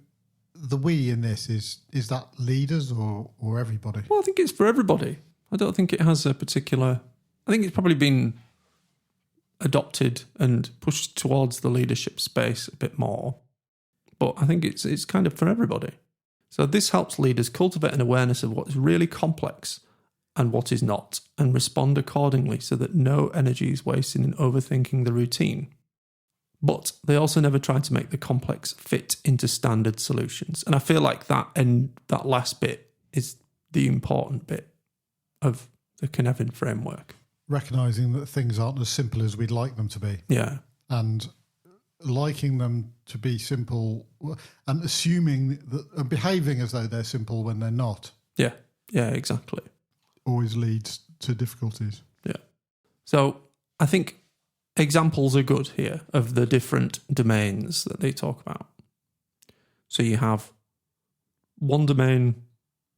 the we in this, is that leaders or everybody? Well, I think it's for everybody. I don't think it has a particular... I think it's probably been adopted and pushed towards the leadership space a bit more. But I think it's kind of for everybody. So this helps leaders cultivate an awareness of what is really complex and what is not, and respond accordingly so that no energy is wasted in overthinking the routine. But they also never try to make the complex fit into standard solutions. And I feel like that last bit is the important bit of the Cynefin framework. Recognising that things aren't as simple as we'd like them to be. Yeah. And liking them to be simple and assuming that and behaving as though they're simple when they're not. Yeah, exactly. Always leads to difficulties. Yeah. So I think examples are good here of the different domains that they talk about. So you have one domain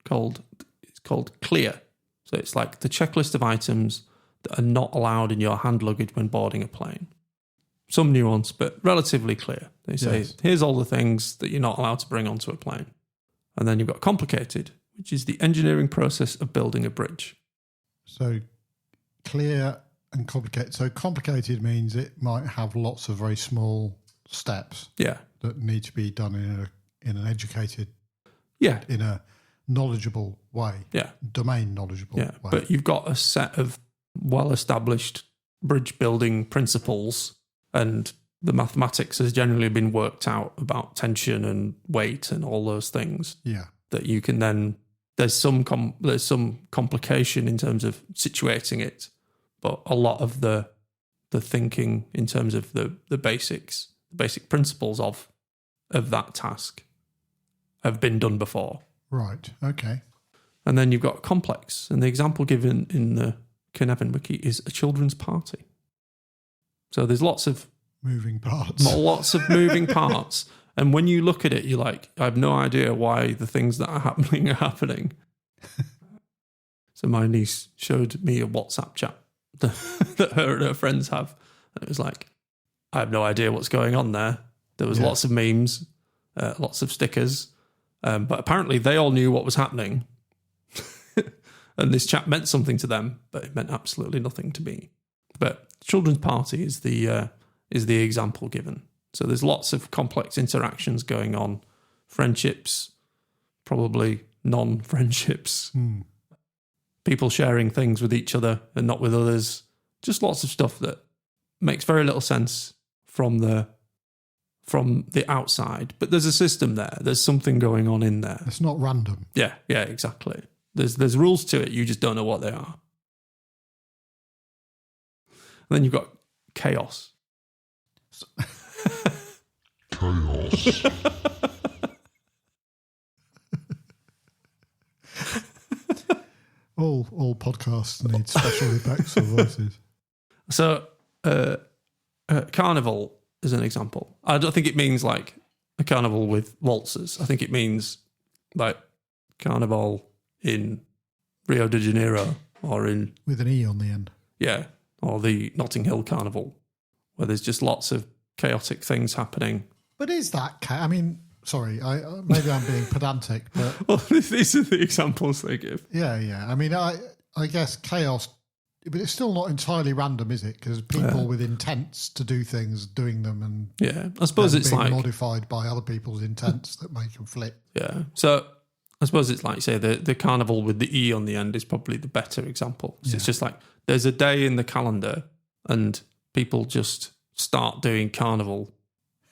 called clear. So it's like the checklist of items that are not allowed in your hand luggage when boarding a plane. Some nuance, but relatively clear. They say, here's all the things that you're not allowed to bring onto a plane. And then you've got complicated, which is the engineering process of building a bridge. So clear and complicated. So complicated means it might have lots of very small steps that need to be done in an educated, in a knowledgeable way, domain knowledgeable way. But you've got a set of well-established bridge building principles, and the mathematics has generally been worked out about tension and weight and all those things. Yeah, that you can then there's some complication in terms of situating it, but a lot of the thinking in terms of the basic principles of that task have been done before. Right. Okay. And then you've got complex, and the example given in the Cynefin wiki is a children's party. So there's lots of moving parts. And when you look at it, you're like, I have no idea why the things that are happening. So my niece showed me a WhatsApp chat that her and her friends have. And it was like, I have no idea what's going on there. There was lots of memes, lots of stickers. But apparently they all knew what was happening. And this chat meant something to them, but it meant absolutely nothing to me. But children's party is the example given. So there's lots of complex interactions going on. Friendships, probably non-friendships. People sharing things with each other and not with others. Just lots of stuff that makes very little sense from the outside. But there's a system there. There's something going on in there. It's not random. Yeah, exactly. There's rules to it. You just don't know what they are. And then you've got chaos. Chaos. All podcasts need special effects or voices. So, carnival is an example. I don't think it means like a carnival with waltzes. I think it means like carnival in Rio de Janeiro or in... with an E on the end. Yeah, or the Notting Hill Carnival, where there's just lots of chaotic things happening. But is that... I mean, sorry, maybe I'm being pedantic, but... Well, these are the examples they give. Yeah. I mean, I guess chaos... But it's still not entirely random, is it? Because people with intents to do things, doing them, and I suppose it's being like modified by other people's intents that make them flip. Yeah, so I suppose it's like, say, the carnival with the E on the end is probably the better example. So it's just like there's a day in the calendar, and people just start doing carnival.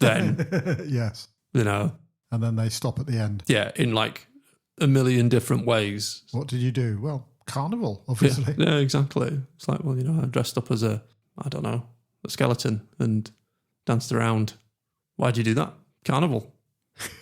Then yes, and then they stop at the end. Yeah, in like a million different ways. What did you do? Well, carnival, obviously. Yeah, exactly. It's like, well, I dressed up as a skeleton and danced around. Why'd you do that? Carnival.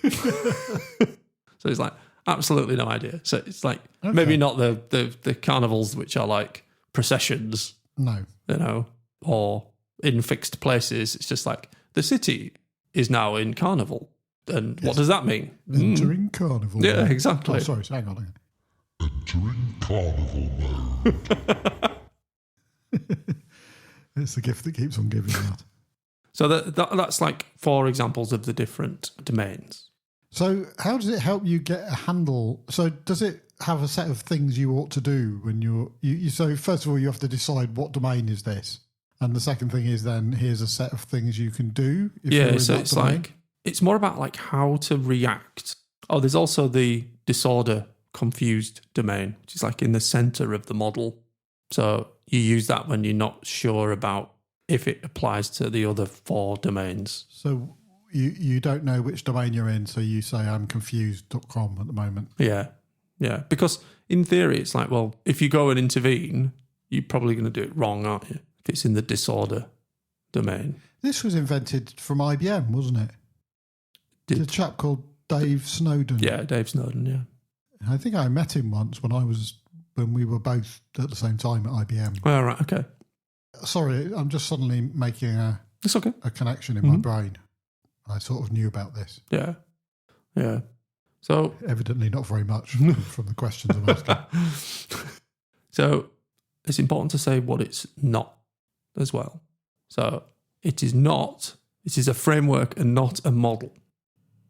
So it's like, absolutely no idea. So it's like, maybe not the carnivals which are like processions. No. Or in fixed places. It's just like, the city is now in carnival. And what does that mean? Entering carnival. Yeah, exactly. Oh, sorry, hang on. Entering carnival mode. It's the gift that keeps on giving that. So that's like 4 examples of the different domains. So how does it help you get a handle? So does it have a set of things you ought to do when you so first of all, you have to decide what domain is this? And the second thing is then here's a set of things you can do. So it's domain. Like, it's more about like how to react. Oh, there's also the disorder confused domain, which is like in the center of the model. So you use that when you're not sure about if it applies to the other 4 domains. So you don't know which domain you're in, so you say I'm confused.com at the moment. Yeah. Because in theory, it's like, well, if you go and intervene, you're probably going to do it wrong, aren't you? If it's in the disorder domain. This was invented from IBM, wasn't it? It's a chap called Dave Snowden. Yeah, Dave Snowden, yeah. I think I met him once when we were both at the same time at IBM. Oh, right, okay. Sorry, I'm just suddenly making It's okay. a connection in my brain. I sort of knew about this. Yeah. Yeah. So Evidently not very much from the questions I'm asking. So it's important to say what it's not as well. So it is a framework and not a model.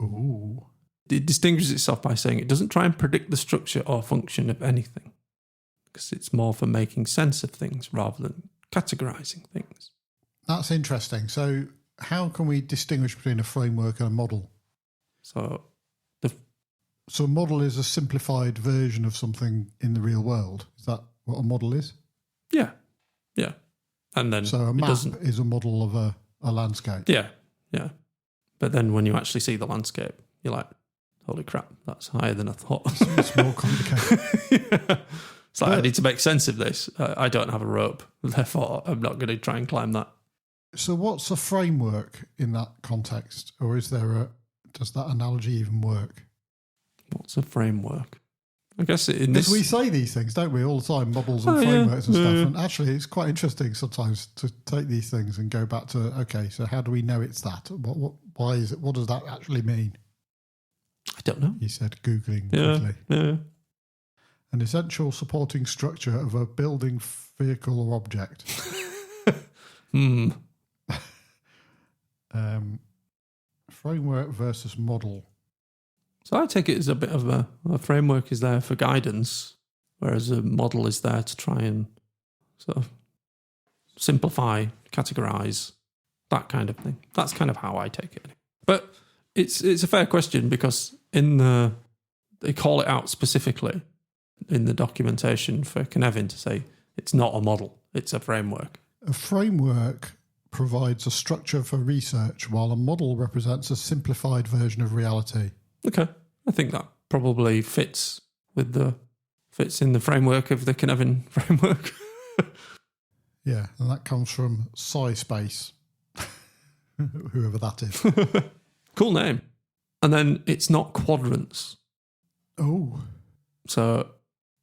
Ooh. It distinguishes itself by saying it doesn't try and predict the structure or function of anything, because it's more for making sense of things rather than categorizing things. That's interesting. So how can we distinguish between a framework and a model? So a model is a simplified version of something in the real world. Is that what a model is? yeah. And then So a map is a model of a landscape. Yeah. But then when you actually see the landscape, you're like, holy crap, that's higher than I thought. It's more complicated. Yeah. It's like, I need to make sense of this. I don't have a rope, therefore I'm not going to try and climb that. So what's a framework in that context? Or does that analogy even work? What's a framework? I guess in Because this... we say these things, don't we, all the time, models and frameworks and stuff. And actually, it's quite interesting sometimes to take these things and go back to, okay, so how do we know it's that? Why is it? What does that actually mean? I don't know. He said, Googling quickly. Yeah. An essential supporting structure of a building, vehicle or object. Framework versus model. So I take it as a bit of a framework is there for guidance, whereas a model is there to try and sort of simplify, categorize, that kind of thing. That's kind of how I take it. But it's a fair question because they call it out specifically in the documentation for Cynefin to say it's not a model, it's a framework. A framework provides a structure for research, while a model represents a simplified version of reality. Okay, I think that probably fits in the framework of the Cynefin framework. Yeah, and that comes from SciSpace, whoever that is. Cool name. And then it's not quadrants. Oh. So,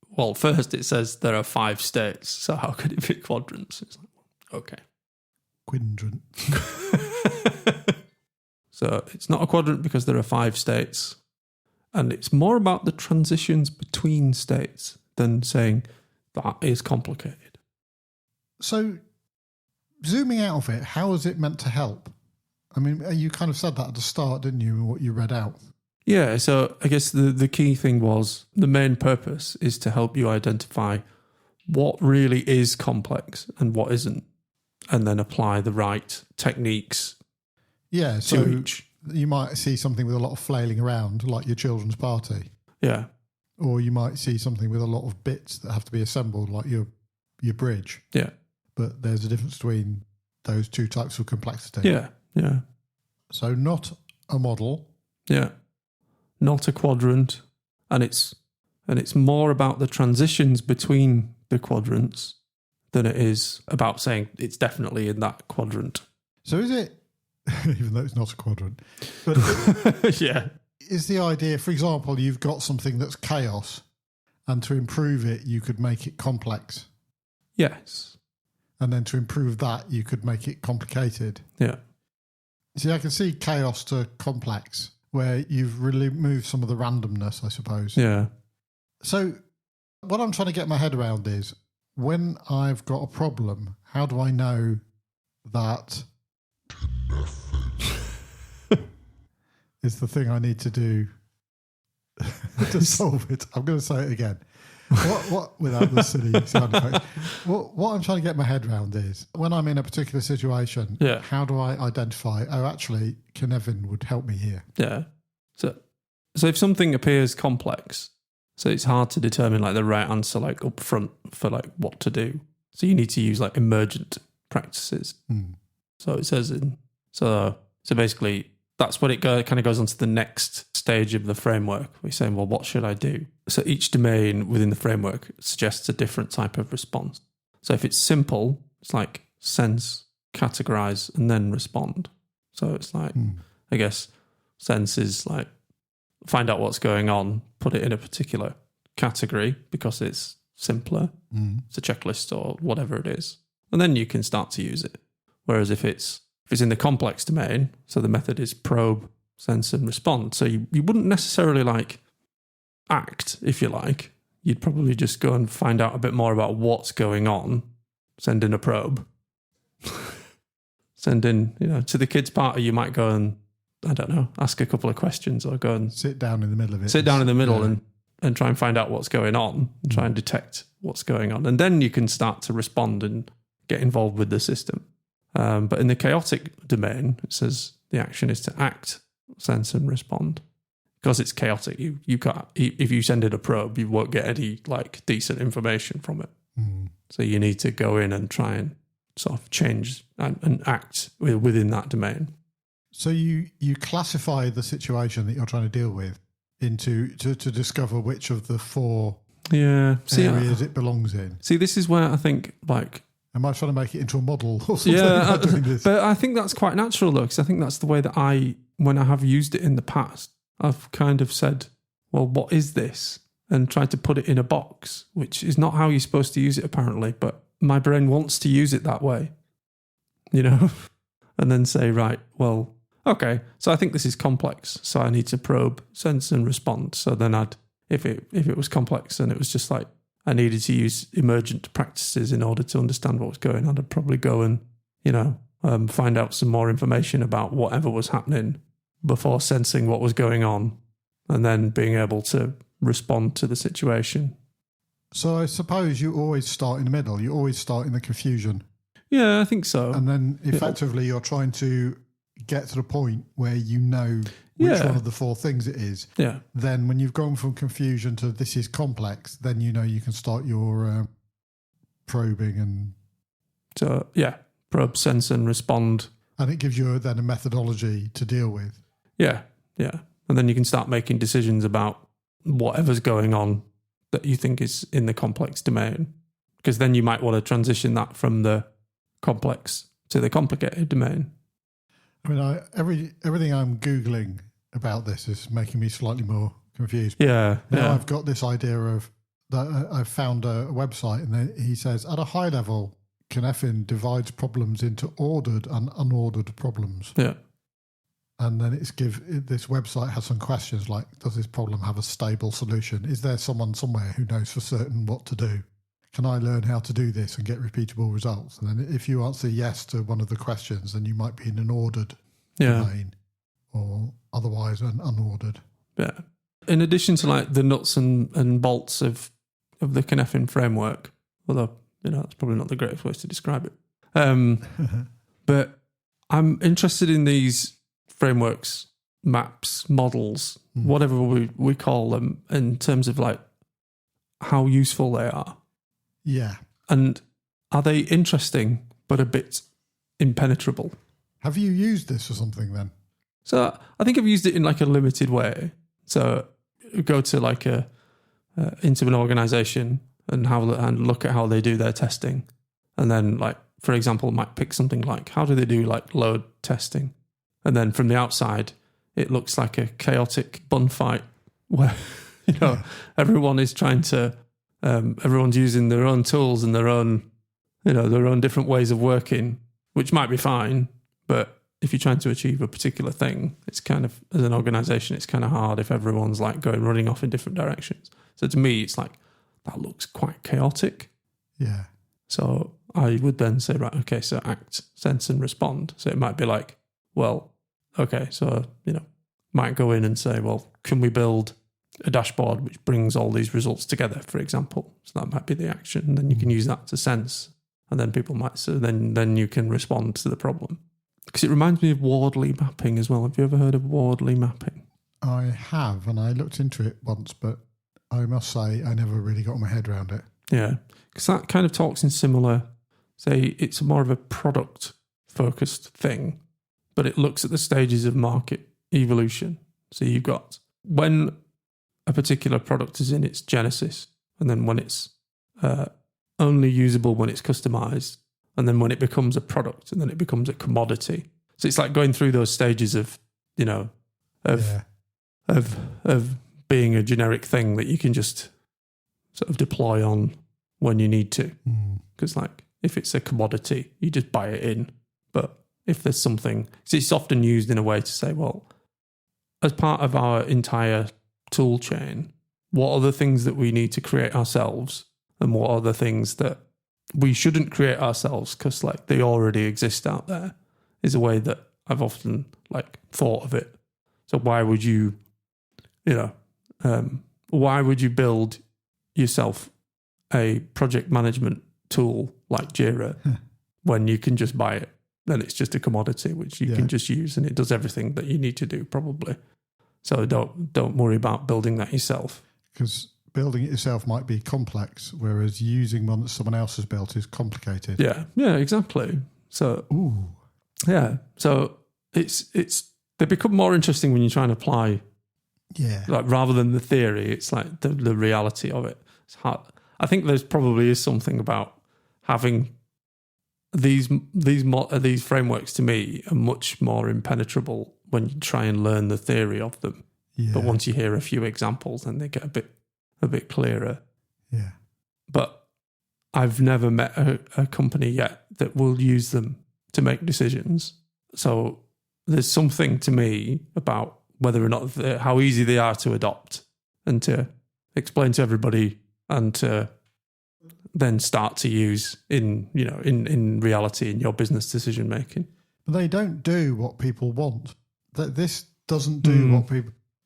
well, first it says there are 5 states, so how could it be quadrants? It's like, okay. Quadrant. So it's not a quadrant because there are 5 states. And it's more about the transitions between states than saying that is complicated. So zooming out of it, how is it meant to help? I mean, you kind of said that at the start, didn't you, in what you read out? Yeah, so I guess the key thing was the main purpose is to help you identify what really is complex and what isn't, and then apply the right techniques. Yeah, to so each. You might see something with a lot of flailing around, like your children's party. Yeah. Or you might see something with a lot of bits that have to be assembled, like your bridge. Yeah. But there's a difference between those two types of complexity. Yeah. So not a model. Yeah. Not a quadrant. And it's more about the transitions between the quadrants than it is about saying it's definitely in that quadrant. So is it, even though it's not a quadrant, but yeah. Is the idea, for example, you've got something that's chaos, and to improve it, you could make it complex. Yes. And then to improve that, you could make it complicated. Yeah. See, I can see chaos to complex, where you've removed some of the randomness, I suppose. Yeah. So what I'm trying to get my head around is, when I've got a problem, how do I know that is the thing I need to do to solve it? I'm going to say it again. What without the silly sound effects. What I'm trying to get my head around is, when I'm in a particular situation, how do I identify, actually, Cynefin would help me here? Yeah. So if something appears complex, so it's hard to determine like the right answer like up front for like what to do. So you need to use like emergent practices. So it says so basically that's when it kind of goes on to the next stage of the framework. We're saying, well, what should I do? So each domain within the framework suggests a different type of response. So if it's simple, it's like sense, categorize, and then respond. So it's like, I guess, sense is like find out what's going on, put it in a particular category because it's simpler. It's a checklist or whatever it is. and then you can start to use it. Whereas if it's in the complex domain, so the method is probe, sense, and respond. So you wouldn't necessarily like act, if you like. You'd probably just go and find out a bit more about what's going on, send in a probe. Send in, to the kids' party, you might go and, I don't know, ask a couple of questions or go and sit down in the middle of it. Sit down in the middle and try and find out what's going on and try and detect what's going on. And then you can start to respond and get involved with the system. But in the chaotic domain, it says the action is to act, sense, and respond. Because it's chaotic, you can't. If you send in a probe, you won't get any like decent information from it. So you need to go in and try and sort of change and act within that domain. So you classify the situation that you're trying to deal with into to discover which of the four areas it belongs in. See, this is where I think like. Am I trying to make it into a model or something? Doing this? But I think that's quite natural though, because I think that's the way that when I have used it in the past, I've kind of said, well, what is this? And tried to put it in a box, which is not how you're supposed to use it apparently, but my brain wants to use it that way, and then say, right, well, okay, so I think this is complex, so I need to probe, sense, and respond. So then if it was complex and it was just like I needed to use emergent practices in order to understand what was going on, I'd probably go and, find out some more information about whatever was happening before sensing what was going on and then being able to respond to the situation. So I suppose you always start in the middle. You always start in the confusion. Yeah, I think so. And then effectively you're trying to get to the point where you know which one of the four things it is. Yeah. Then when you've gone from confusion to this is complex, then you can start your probing and... So, probe, sense and respond. And it gives you then a methodology to deal with. Yeah. And then you can start making decisions about whatever's going on that you think is in the complex domain. Because then you might want to transition that from the complex to the complicated domain. I mean, everything I'm Googling about this is making me slightly more confused. Yeah. Now I've got this idea of that I've found a website and he says at a high level, Cynefin divides problems into ordered and unordered problems. Yeah. And then this website has some questions like, does this problem have a stable solution? Is there someone somewhere who knows for certain what to do? Can I learn how to do this and get repeatable results? And then if you answer yes to one of the questions, then you might be in an ordered domain or otherwise an unordered. Yeah. In addition to like the nuts and bolts of the Cynefin framework, although, that's probably not the greatest way to describe it. But I'm interested in these frameworks, maps, models, whatever we call them, in terms of like how useful they are. Yeah. And are they interesting but a bit impenetrable? Have you used this for something then? So I think I've used it in like a limited way. So go to like into an organization and look at how they do their testing. And then like, for example, might pick something like, how do they do like load testing? And then from the outside, it looks like a chaotic bun fight where, everyone is trying to, everyone's using their own tools and their own different ways of working, which might be fine. But if you're trying to achieve a particular thing, it's kind of, as an organization, it's kind of hard if everyone's like running off in different directions. So to me, it's like, that looks quite chaotic. Yeah. So I would then say, right, okay, so act, sense and respond. So it might be like, well, okay, so, might go in and say, well, can we build a dashboard which brings all these results together, for example? So that might be the action. And then you can use that to sense. And then people might, so then you can respond to the problem. Because it reminds me of Wardley mapping as well. Have you ever heard of Wardley mapping? I have, and I looked into it once, but I must say I never really got my head around it. Yeah, because that kind of talks in similar, say it's more of a product-focused thing, but it looks at the stages of market evolution. So you've got when a particular product is in its genesis, and then when it's only usable when it's customized, and then when it becomes a product, and then it becomes a commodity. So it's like going through those stages of, of being a generic thing that you can just sort of deploy on when you need to. Because like if it's a commodity, you just buy it in. But if there's something, so it's often used in a way to say, well, as part of our entire tool chain, what are the things that we need to create ourselves, and what are the things that we shouldn't create ourselves because like they already exist out there, is a way that I've often like thought of it. So why would you why would you build yourself a project management tool like Jira when you can just buy it? Then it's just a commodity which you can just use, and it does everything that you need to do probably. So don't worry about building that yourself. Because building it yourself might be complex, whereas using one that someone else has built is complicated. Yeah, exactly. So so it's they become more interesting when you try and apply. Yeah, like rather than the theory, it's like the reality of it. It's hard. I think there's probably is something about having these frameworks. To me, are much more impenetrable when you try and learn the theory of them. Yeah. But once you hear a few examples, then they get a bit clearer. Yeah. But I've never met a company yet that will use them to make decisions. So there's something to me about whether or not how easy they are to adopt and to explain to everybody and to then start to use in reality in your business decision making. But they don't do what people want. That this doesn't do what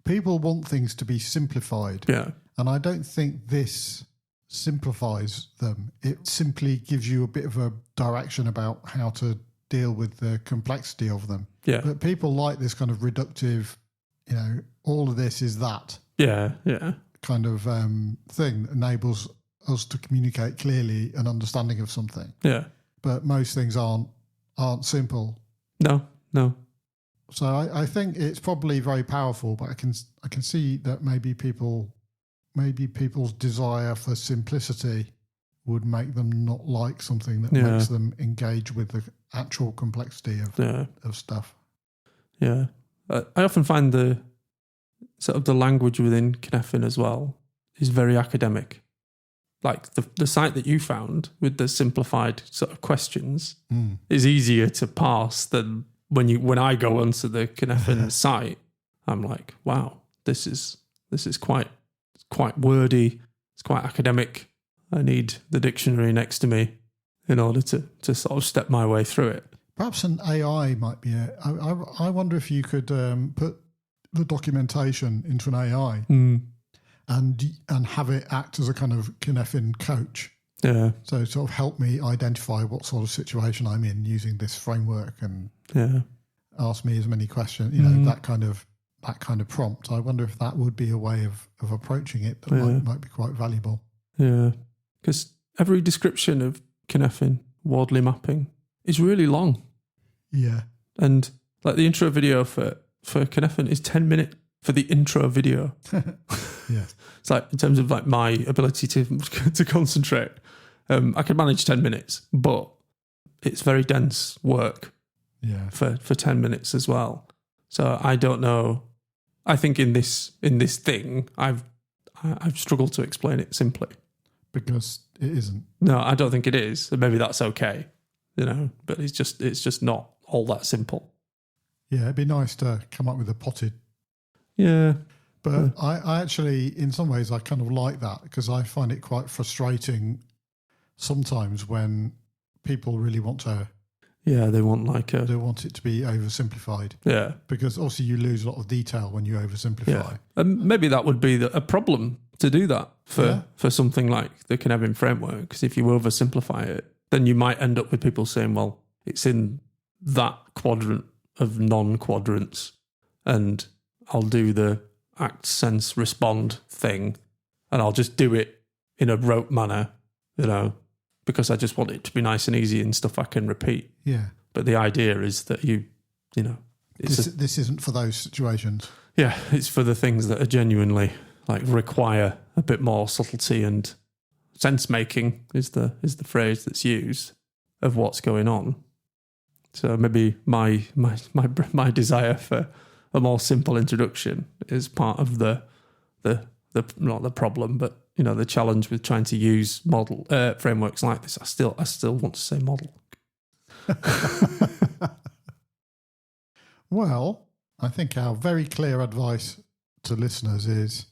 people want things to be simplified. Yeah. And I don't think this simplifies them. It simply gives you a bit of a direction about how to deal with the complexity of them. Yeah. But people like this kind of reductive, all of this is that. Yeah. Kind of thing that enables us to communicate clearly an understanding of something. Yeah. But most things aren't simple. No. So I think it's probably very powerful, but I can see that maybe people's desire for simplicity would make them not like something that makes them engage with the actual complexity of stuff. Yeah. I often find the sort of the language within Cynefin as well is very academic. Like the site that you found with the simplified sort of questions is easier to parse than when I go onto the Cynefin site. I'm like, wow, this is quite wordy. It's quite academic. I need the dictionary next to me in order to sort of step my way through it. Perhaps an AI might be I wonder if you could put the documentation into an AI and have it act as a kind of Cynefin coach. Yeah. So sort of help me identify what sort of situation I'm in using this framework and ask me as many questions, that kind of prompt. I wonder if that would be a way of approaching it that might be quite valuable. Yeah. Because every description of Cynefin, Wardley mapping, is really long. Yeah. And like the intro video for Cynefin is 10 minutes for the intro video. Yeah. It's like in terms of like my ability to concentrate, I can manage 10 minutes, but it's very dense work for 10 minutes as well. So I don't know. I think in this thing, I've struggled to explain it simply. Because it isn't. No, I don't think it is. And maybe that's okay, but it's just not all that simple. Yeah, it'd be nice to come up with a potted. Yeah. But I actually, in some ways, I kind of like that because I find it quite frustrating sometimes when people really want to. Yeah, they want they want it to be oversimplified. Yeah. Because obviously you lose a lot of detail when you oversimplify. Yeah. And maybe that would be a problem to do that for something like the Cynefin framework. Because if you oversimplify it, then you might end up with people saying, well, it's in that quadrant of non-quadrants and I'll do the act, sense, respond thing and I'll just do it in a rote manner, because I just want it to be nice and easy and stuff I can repeat. Yeah. But the idea is that this isn't for those situations. Yeah, it's for the things that are genuinely like require a bit more subtlety and sense making is the phrase that's used of what's going on. So maybe my desire for a more simple introduction is part of the not the problem, but the challenge with trying to use model frameworks like this. I still want to say model. Well, I think our very clear advice to listeners is,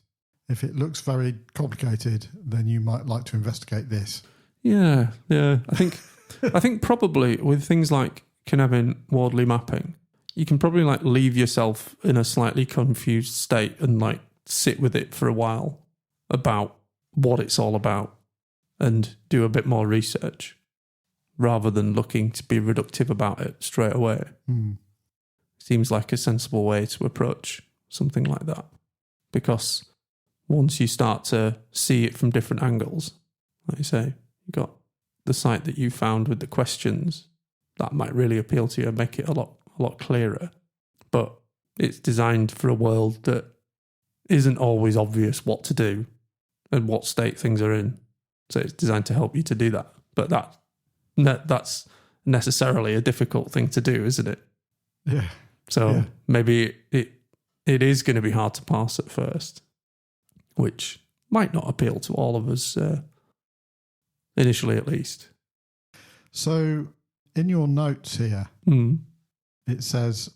if it looks very complicated, then you might like to investigate this. Yeah. I think probably with things like Cynefin Wardley mapping, you can probably like leave yourself in a slightly confused state and like sit with it for a while about what it's all about and do a bit more research rather than looking to be reductive about it straight away. Seems like a sensible way to approach something like that, because once you start to see it from different angles, like you say, you got the site that you found with the questions that might really appeal to you and make it a lot clearer. But it's designed for a world that isn't always obvious what to do and what state things are in. So it's designed to help you to do that. But that's necessarily a difficult thing to do, isn't it? Yeah. So maybe it is going to be hard to parse at first, which might not appeal to all of us initially, at least. So in your notes here, it says,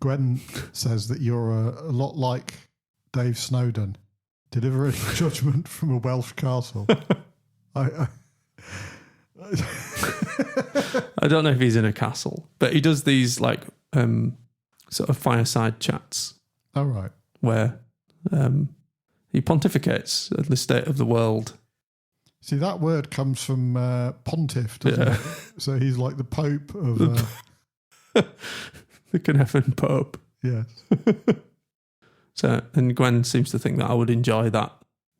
Gwen says that you're a lot like Dave Snowden, delivering judgment from a Welsh castle. I don't know if he's in a castle, but he does these like sort of fireside chats. Oh, right. Where he pontificates at the state of the world. See, that word comes from pontiff, doesn't it? So he's like the Pope of... the Cynefin Pope. Yes. So, and Gwen seems to think that I would enjoy that.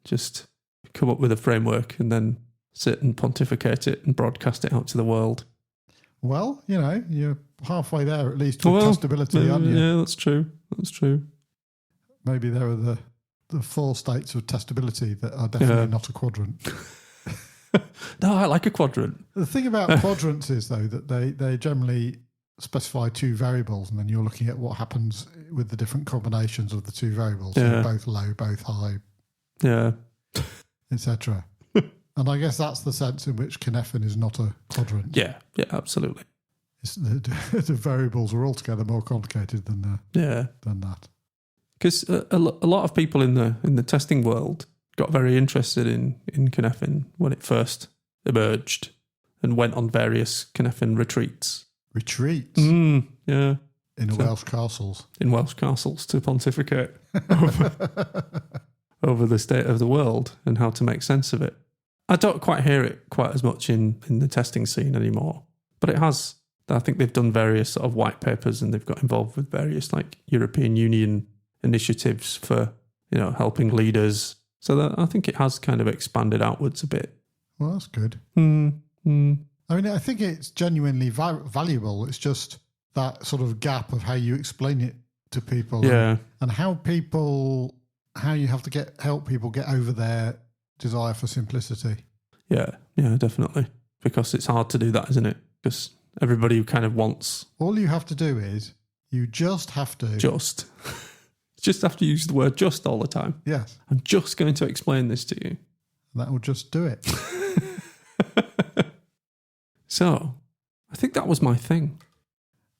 Just come up with a framework and then sit and pontificate it and broadcast it out to the world. Well, you're halfway there at least with testability, aren't you? Yeah, that's true. Maybe there are the 4 states of testability that are definitely not a quadrant. No, I like a quadrant. The thing about quadrants is, though, that they generally specify 2 variables, and then you're looking at what happens with the different combinations of the 2 variables. So both low, both high, etc. And I guess that's the sense in which Cynefin is not a quadrant. Yeah, absolutely. The variables are altogether more complicated than that. Because a lot of people in the testing world got very interested in Cynefin when it first emerged and went on various Cynefin retreats. Retreats? Yeah. In Welsh castles. In Welsh castles to pontificate over the state of the world and how to make sense of it. I don't quite hear it quite as much in the testing scene anymore, but it has. I think they've done various sort of white papers and they've got involved with various like European Union initiatives for, helping leaders. So that I think it has kind of expanded outwards a bit. Well, that's good. I mean, I think it's genuinely valuable. It's just that sort of gap of how you explain it to people. Yeah. And how you have to help people get over their desire for simplicity. Yeah, definitely. Because it's hard to do that, isn't it? Because everybody kind of wants... All you have to do is, you just have to... Just have to use the word just all the time. Yes. I'm just going to explain this to you. That will just do it. So, I think that was my thing.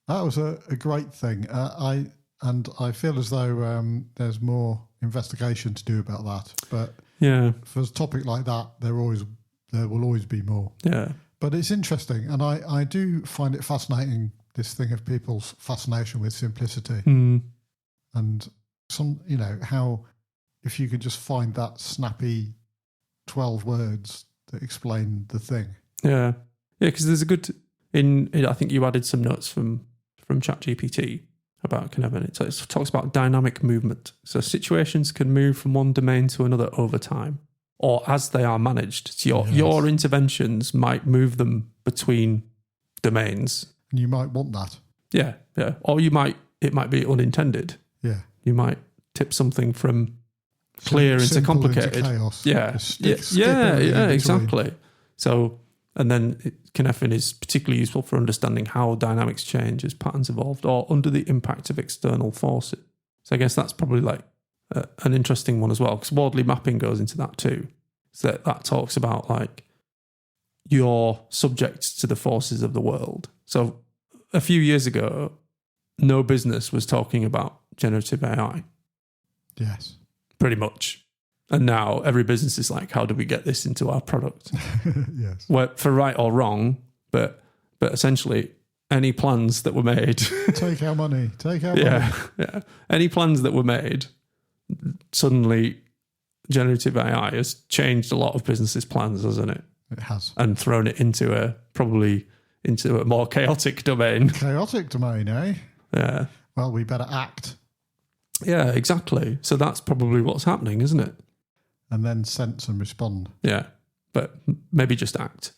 That was a great thing. I feel as though there's more investigation to do about that. But for a topic like that, there will always be more. Yeah. But it's interesting, and I do find it fascinating, this thing of people's fascination with simplicity. And some, how if you could just find that snappy 12 words that explain the thing. Yeah, because there's a good... I think you added some notes from ChatGPT about Cynefin. It talks about dynamic movement. So situations can move from one domain to another over time, or as they are managed. So your interventions might move them between domains. And you might want that. Yeah. Or it might be unintended. Yeah. You might tip something from clear into complicated. Into chaos. Yeah. Exactly. So, and then Cynefin is particularly useful for understanding how dynamics change as patterns evolved or under the impact of external forces. So I guess that's probably like an interesting one as well, because Wardley mapping goes into that too. So that talks about like you're subject to the forces of the world. So a few years ago, no business was talking about generative AI. Yes. Pretty much. And now every business is like, how do we get this into our product? Yes. Well, for right or wrong, but essentially any plans that were made. Take our money. Take our money. Yeah. Any plans that were made, suddenly generative AI has changed a lot of businesses' plans, hasn't it? It has. And thrown it into a more chaotic domain. Chaotic domain, eh? Yeah. Well, we better act. Yeah, exactly. So that's probably what's happening, isn't it? And then sense and respond. Yeah. But maybe just act.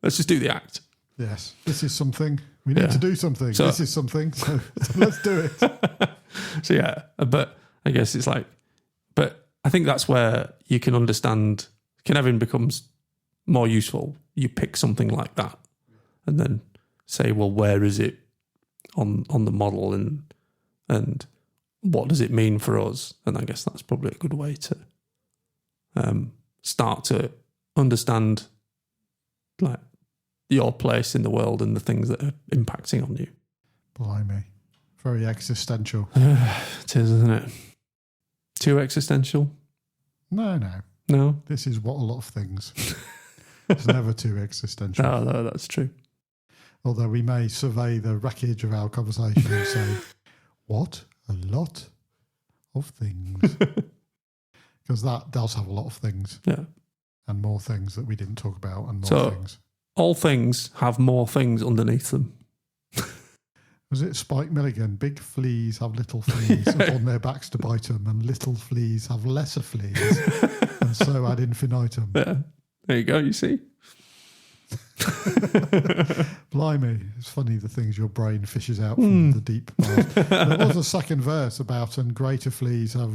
Let's just do the act. Yes. This is something. We need to do something. So, this is something. So let's do it. So yeah, but I guess it's like, but I think that's where you can understand, Cynefin becomes more useful. You pick something like that and then say, well, where is it on the model and what does it mean for us? And I guess that's probably a good way to start to understand like your place in the world and the things that are impacting on you. Blimey. Very existential. It is, isn't it? Too existential? No. No? This is what a lot of things. It's never too existential. No, that's true. Although we may survey the wreckage of our conversation and say, what? A lot of things. Because that does have a lot of things. Yeah. And more things that we didn't talk about and more So, things. All things have more things underneath them. Was it Spike Milligan? Big fleas have little fleas upon their backs to bite them, and little fleas have lesser fleas, and so ad infinitum. Yeah. There you go, you see. Blimey, it's funny the things your brain fishes out from the deep past. There was a second verse about, and greater fleas have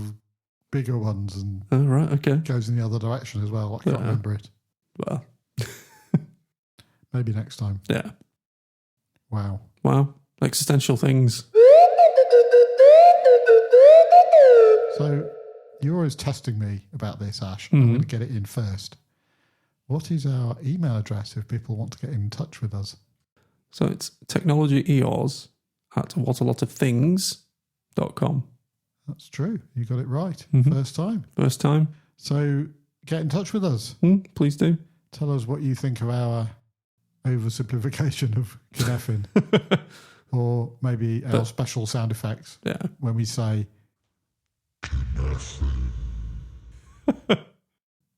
bigger ones, and Oh, right, okay. goes in the other direction as well. I can't remember it. Well, Maybe next time. yeah. Wow. Existential things. So you're always testing me about this, Ash. I'm going to get it in first. What is our email address if people want to get in touch with us? So it's technologyeos@whatalotofthings.com. That's true. You got it right. First time. First time. So get in touch with us. Please do. Tell us what you think of our oversimplification of Cynefin. Or maybe our special sound effects. Yeah. When we say...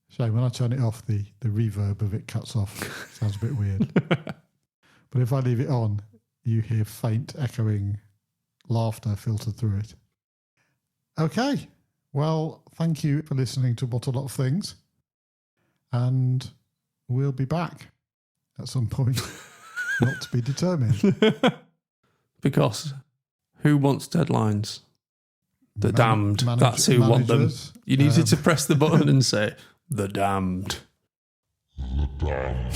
Shame, when I turn it off, the reverb of it cuts off. Sounds a bit weird. But if I leave it on, you hear faint echoing laughter filter through it. Okay. Well, thank you for listening to What a Lot of Things. And we'll be back at some point. Not to be determined. Because who wants deadlines? The damned. That's who want them. You needed to press the button and say, the damned. The damned.